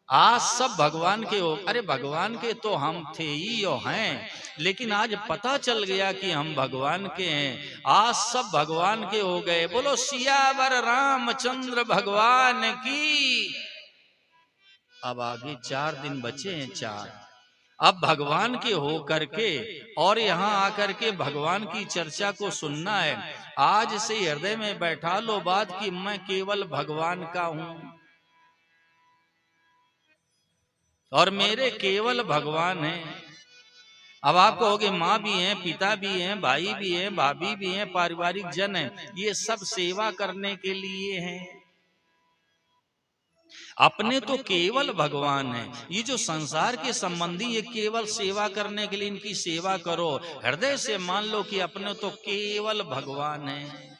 A: आज सब भगवान के हो, अरे भगवान के तो हम थे ही और हैं, लेकिन आज पता चल गया कि हम भगवान के हैं। आज सब भगवान के हो गए। बोलो सियावर रामचंद्र भगवान की। अब आगे 4 दिन बचे हैं, 4। अब भगवान के हो करके और यहाँ आकर के भगवान की चर्चा को सुनना है। आज से हृदय में बैठा लो बात कि मैं केवल भगवान का हूं और मेरे केवल भगवान हैं। अब आप कहोगे माँ भी हैं, पिता भी हैं, भाई भी हैं, भाभी भी हैं, पारिवारिक जन हैं, ये सब सेवा करने के लिए हैं। अपने तो केवल भगवान है। ये जो संसार के संबंधी ये केवल सेवा करने के लिए इनकी सेवा करो। हृदय से मान लो कि अपने तो केवल भगवान है।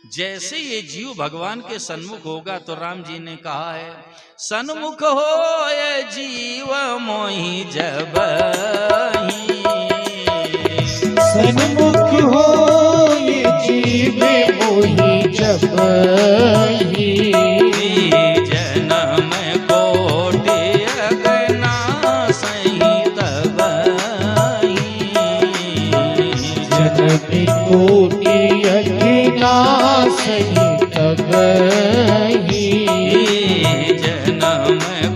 A: जैसे ये जीव भगवान के सन्मुख होगा तो राम जी ने कहा है, सन्मुख हो ये जीव मोहि जबहि।
B: सन्मुख हो ये जीव मोहि जबहि।
A: जन्म कोटि अगनासहि तबहि।
B: जन्म कोटि अगनासहि तबहि।
A: जन्म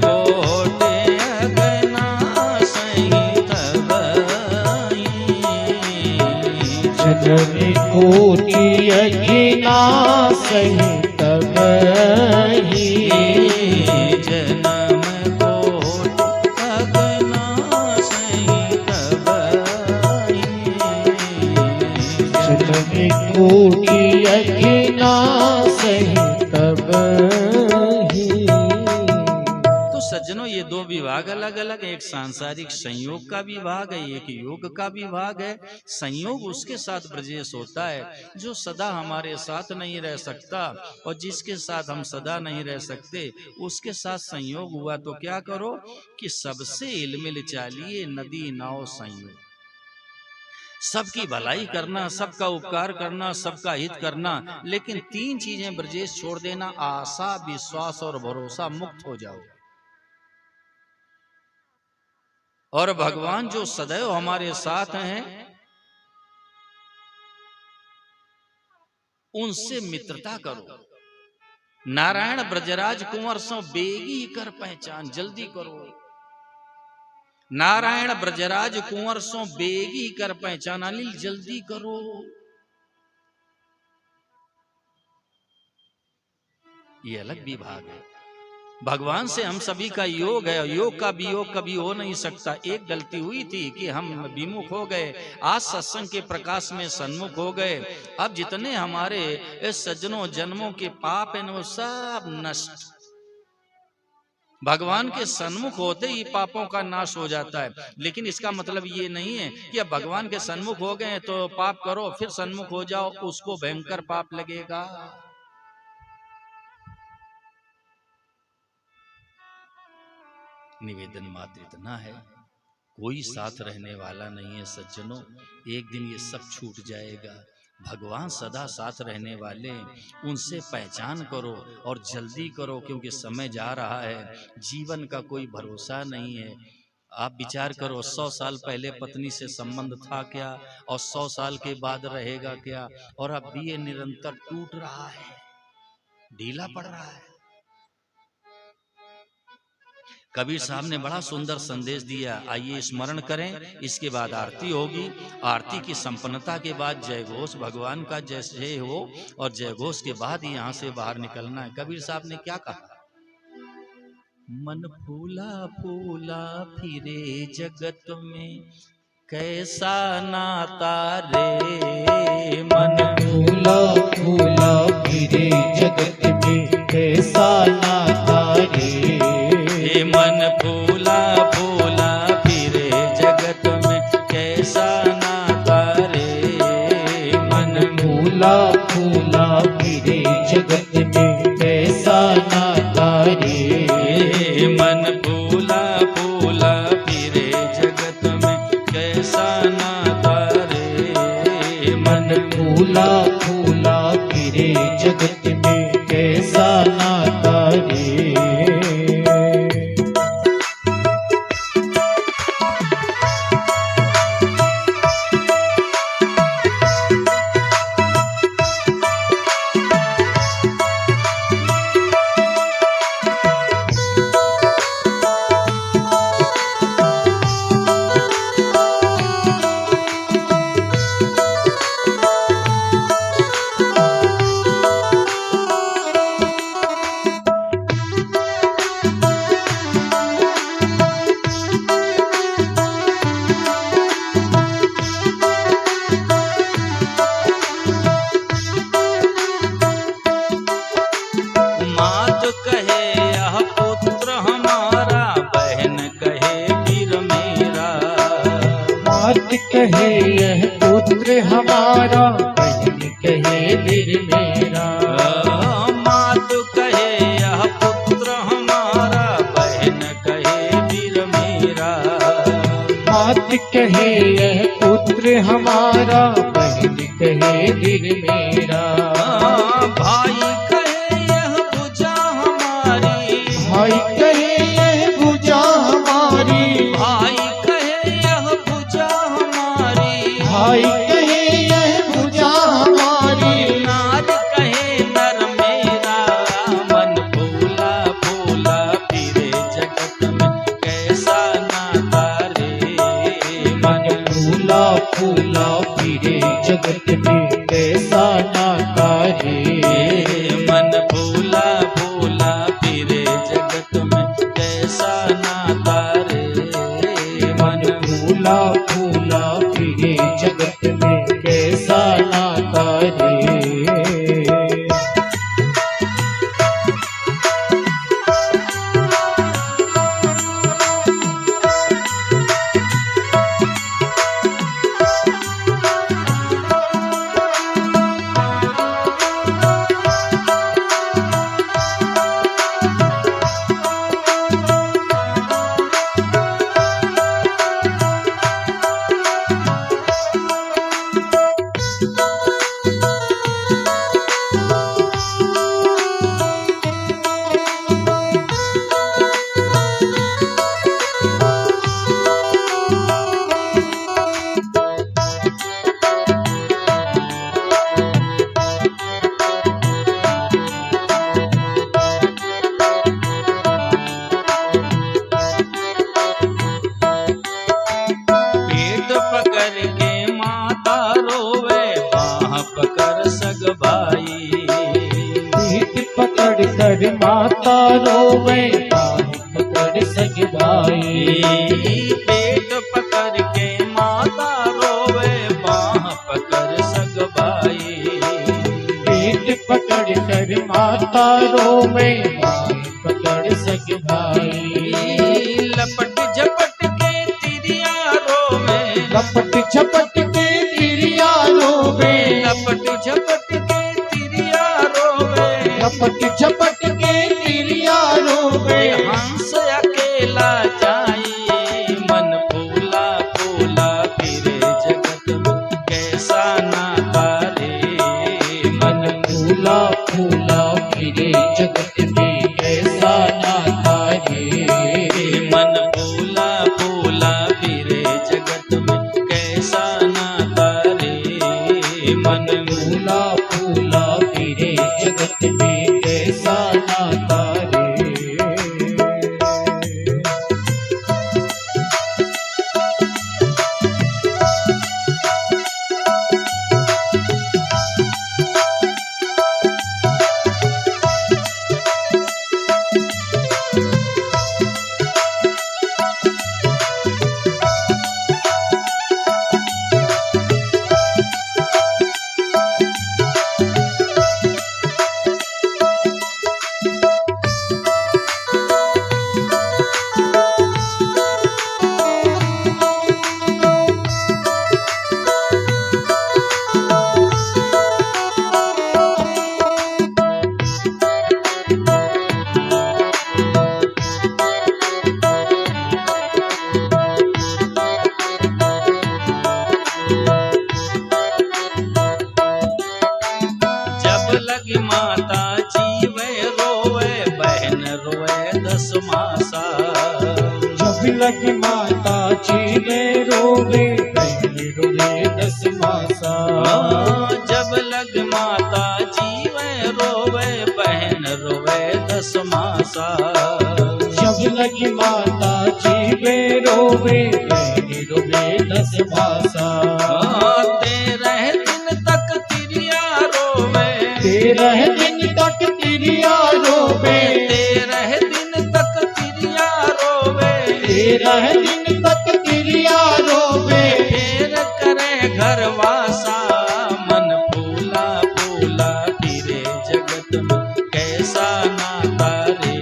A: कोटि अगनासहि तबहि।
B: जन्म कोटि अगनासहि तबहि।
A: जन्म कोटि अगनासहि तबहि।
B: जन्म कोटि अगनासहि तबहि।
A: तो सज्जनों, ये 2 विभाग अलग अलग है। एक सांसारिक संयोग का विभाग है, एक योग का विभाग है। संयोग उसके साथ ब्रजेश होता है जो सदा हमारे साथ नहीं रह सकता, और जिसके साथ हम सदा नहीं रह सकते उसके साथ संयोग हुआ तो क्या करो कि सबसे इलमिल चालिए नदी नाव संयोग। सबकी भलाई करना, सबका उपकार करना, सबका हित करना, लेकिन 3 चीजें ब्रजेश छोड़ देना, आशा, विश्वास और भरोसा। मुक्त हो जाओ। और भगवान जो सदैव हमारे साथ हैं उनसे मित्रता करो। नारायण ब्रजराज कुंवर सो बेगी कर पहचान, जल्दी करो। नारायण ब्रजराज कुंवर सो बेगी कर पहचान, अनिल जल्दी करो। ये अलग विभाग है। भगवान से हम सभी का योग है, और योग का वियोग कभी हो नहीं सकता। एक गलती हुई थी कि हम विमुख हो गए, आज सत्संग के प्रकाश में सन्मुख हो गए। अब जितने हमारे इस सज्जनों जन्मों के पाप हैं वो सब नष्ट। भगवान के सन्मुख होते ही पापों का नाश हो जाता है। लेकिन इसका मतलब ये नहीं है कि अब भगवान के सन्मुख हो गए तो पाप करो फिर सन्मुख हो जाओ, उसको भयंकर पाप लगेगा। निवेदन मात्र इतना है, कोई साथ रहने वाला नहीं है सज्जनों। एक दिन ये सब छूट जाएगा। भगवान सदा साथ रहने वाले, उनसे पहचान करो और जल्दी करो, क्योंकि समय जा रहा है। जीवन का कोई भरोसा नहीं है। आप विचार करो, 100 साल पहले पत्नी से संबंध था क्या, और 100 साल के बाद रहेगा क्या। और अब भी ये निरंतर टूट रहा है, ढीला पड़ रहा है। कबीर साहब ने बड़ा सुंदर संदेश दिया, आइए स्मरण करें, इसके बाद आरती होगी। आरती की संपन्नता के बाद जय घोष, भगवान का जय हो, और जय घोष के बाद ही यहाँ से बाहर निकलना है। कबीर साहब ने क्या कहा? मन फूला फूला फिरे जगत में, कैसा नाता रे। मन
B: फूला फूला फिरे जगत में, कैसा नाता रे।
A: मन फूला फूला फिरे जगत में, कैसा नाता रे। मन
B: फूला फूला फिरे जगत में, कैसा नाता रे।
A: मन फूला फूला फिरे जगत में, कैसा नाता
B: मन फूला फूला फिरे जगत में कैसा नाता रे।
A: मात कहे यह पुत्र हमारा, बहन कहे वीर मेरा।
B: मात कहे यह पुत्र हमारा, बहन कहे वीर मेरा।
A: मात कहे यह पुत्र हमारा, बहन कहे वीर मेरा।
B: मात कहे यह पुत्र हमारा, बहन कहे वीर मेरा।
A: भाई कहे यह भुजा हमारी,
B: भाई कहे यह भुजा हमारी।
A: भाई कहे यह भुजा हमारी।
B: भाई कहे यह भुजा हमारी।
A: नार कहे नर मेरा। मन फूला फूला फिरे जगत में कैसा नाता रे।
B: मन फूला फूला फिरे जगत में कैसा नाता रे।
A: मन फूला फूला फिरे जगत में कैसा नाता रे।
B: मन फूला फूला फिरे जगत में कैसा नाता रे।
A: पेट पकड़ के माता रोवे, बाह पकड़ सग भाई।
B: पीठ पकड़ कर माता रोवे, बाह पकड़ सग भाई।
A: पेट पकड़ के माता रोवे, बाह पकड़ सग भाई।
B: पीठ पकड़ कर माता रोवे, बाह पकड़ सग भाई।
A: लपट झपट के तिरिया रोवे।
B: लपट झपट के तिरिया रोवे।
A: लपट झपट के तिरिया रोवे।
B: लपट झपट के तिरिया रोवे।
A: हंस अकेला जाई, मन फूला फूला फिरे जगत में कैसा नाता रे।
B: मन फूला फूला फिरे जगत में कैसा नाता रे।
A: मन फूला फूला फिरे जगत में कैसा नाता रे। मन
B: फूला फूला फिरे जगत में कैसा नाता रे। लगी माता जी में रोवे, बहन रोवे 10 मासा।
A: जब लग माता जी में रोवे, बहन रोवे 10 मासा।
B: जब लगी माता जी में रोवे, बहन रोवे 10 मासा।
A: 13 दिन तक तिरिया रोवे,
B: 13 दिन तक तिरिया रोवे,
A: 13 दिन तक तिरिया रोवे,
B: 13 दिन तक तिरिया रोवे।
A: फिर करे घरवासा, मन फूला फूला फिरे जगत में कैसा नाता रे।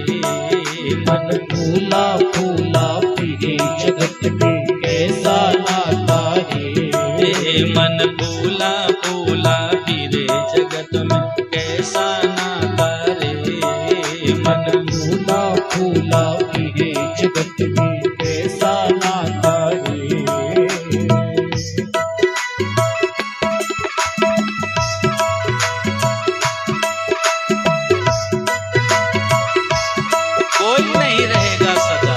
B: मन फूला फूला फिरे जगत में कैसा नाता रे।
A: मन फूला फूला फिरे जगत में कैसा नाता रे।
B: मन फूला फूला फिरे जगत में कैसा नाता रे।
A: कोई नहीं रहेगा सदा।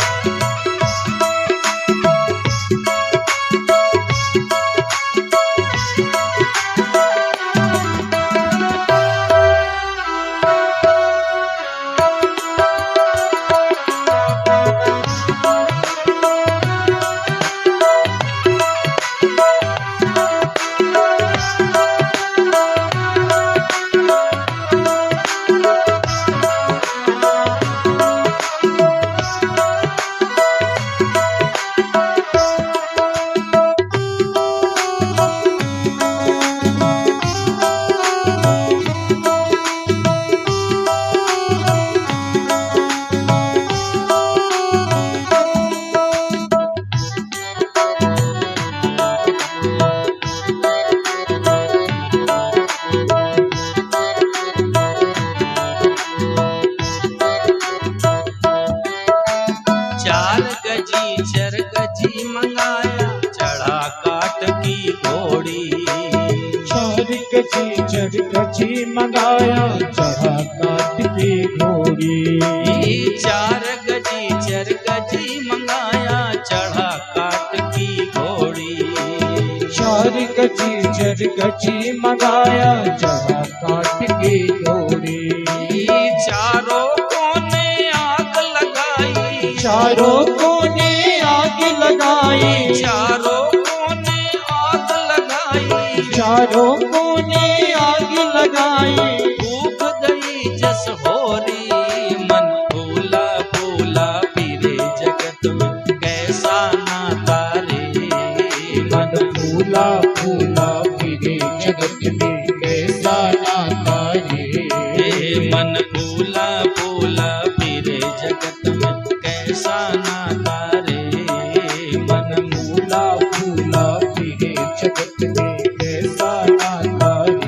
A: गजी मंगाया, चढ़ा काट की घोड़ी।
B: 4 गजी मंगाया, चढ़ा काट की घोड़ी।
A: 4 गजी मंगाया, चढ़ा काट की घोड़ी।
B: 4 गजी मंगाया, चढ़ा काट की घोड़ी।
A: चारों कोने आग लगाई,
B: चारों कोने आग लगाई,
A: चारों कोने आग लगाई,
B: चारों कोने आग लगाई।
A: डूब गई जस होरी, मन फूला फूला फिरे जगत में कैसा नाता रे।
B: मन फूला फूला फिरे जगत में कैसा नाता रे।
A: मन फूला फूला फिरे जगत में कैसा नाता रे।
B: मन फूला फूला फिरे जगत में कैसा नाता रे।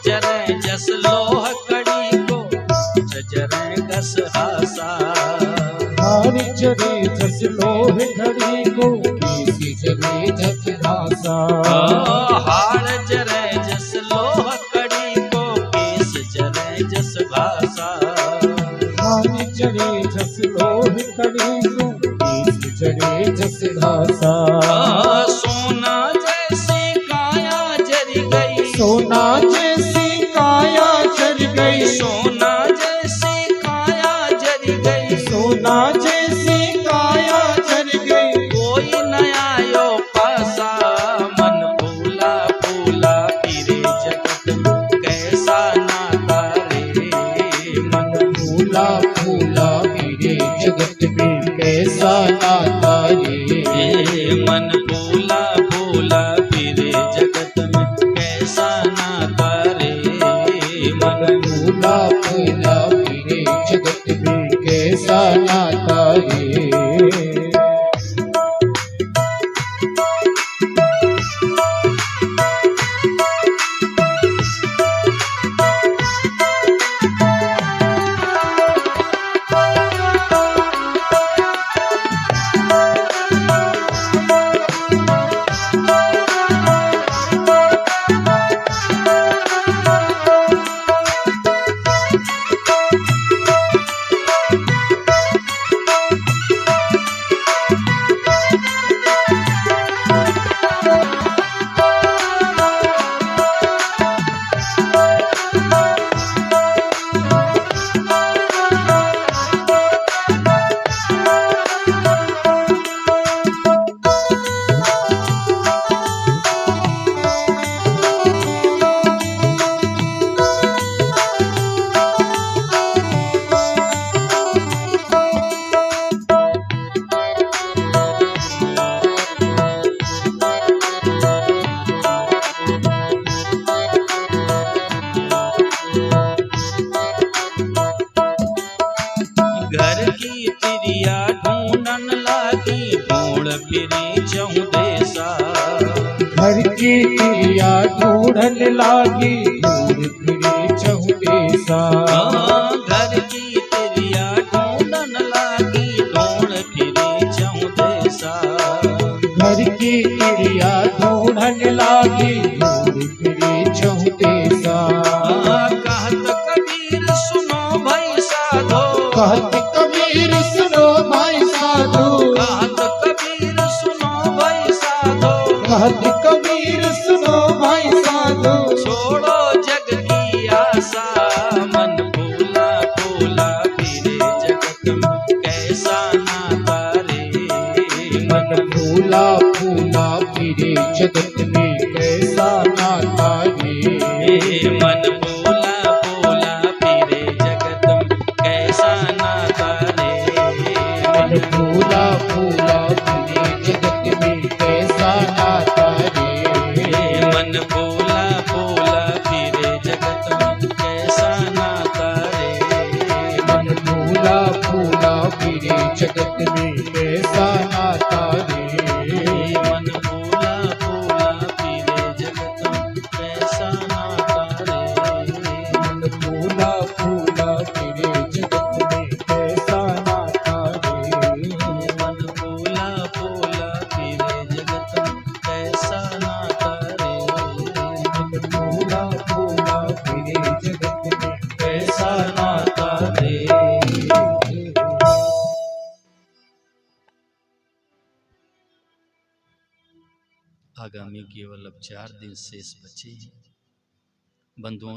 B: जरे जस लोह घड़ी को, जरे जस घासा।
A: हार जरे
B: पानी चढ़े जस लोभ करे सो केस चढ़े जस घासा।
A: सोना जैसी काया जर गई,
B: सोना जैसी काया जर गई,
A: सोना जैसी काया जर गई,
B: सोना जैसी काया जर गई।
A: कोई नया यो पासा, मन फूला फूला फिरे जगत में कैसा नाता रे।
B: मन फूला फूला मेरे जगत में कैसा नाता रे।
A: मन फूला फूला फिरे जगत में कैसा नाता रे। मन
B: फूला फूला मेरे जगत में कैसा नाता रे।
A: घर की तिरिया ढूंढन लागी, ढूंढ फिरी चहु देसा।
B: घर की तिरिया ढूंढन लागी, ढूंढ फिरे चहु देसा।
A: घर की तिरिया ढूंढन लागी, ढूंढ फिरी चहु देसा।
B: घर की तिरिया ढूंढन लागी, ढूंढ फिरे चहु देसा।
A: कहत कबीर सुनो भाई साधो,
B: कहत कबीर सुनो भाई साधो,
A: कहत कबीर सुनो भाई साधो।
B: कहत कबीर सुनो भाई साधो।
A: छोड़ो जग की आशा, मन फूला फूला फिरे जगत में कैसा नाता रे।
B: मन फूला फूला फिरे जगत में कैसा नाता रे।
A: मन फूला फूला फिरे जगत में कैसा नाता रे।
B: मन फूला फूला फिरे जगत में कैसा नाता रे।
A: मन फूला फूला फिरे जगत में कैसा नाता रे।
B: मन फूला फूला फिरे जगत में कैसा नाता रे।
A: मन फूला फूला फिरे जगत में कैसा नाता रे।
B: मन फूला फूला फिरे जगत में कैसा नाता रे।
A: मन फूला फूला फिरे जगत में कैसा नाता रे।
B: मन फूला फूला फिरे जगत में कैसा नाता रे।
A: आगामी केवल अब 4 दिन शेष बचे हैं। बंधुओं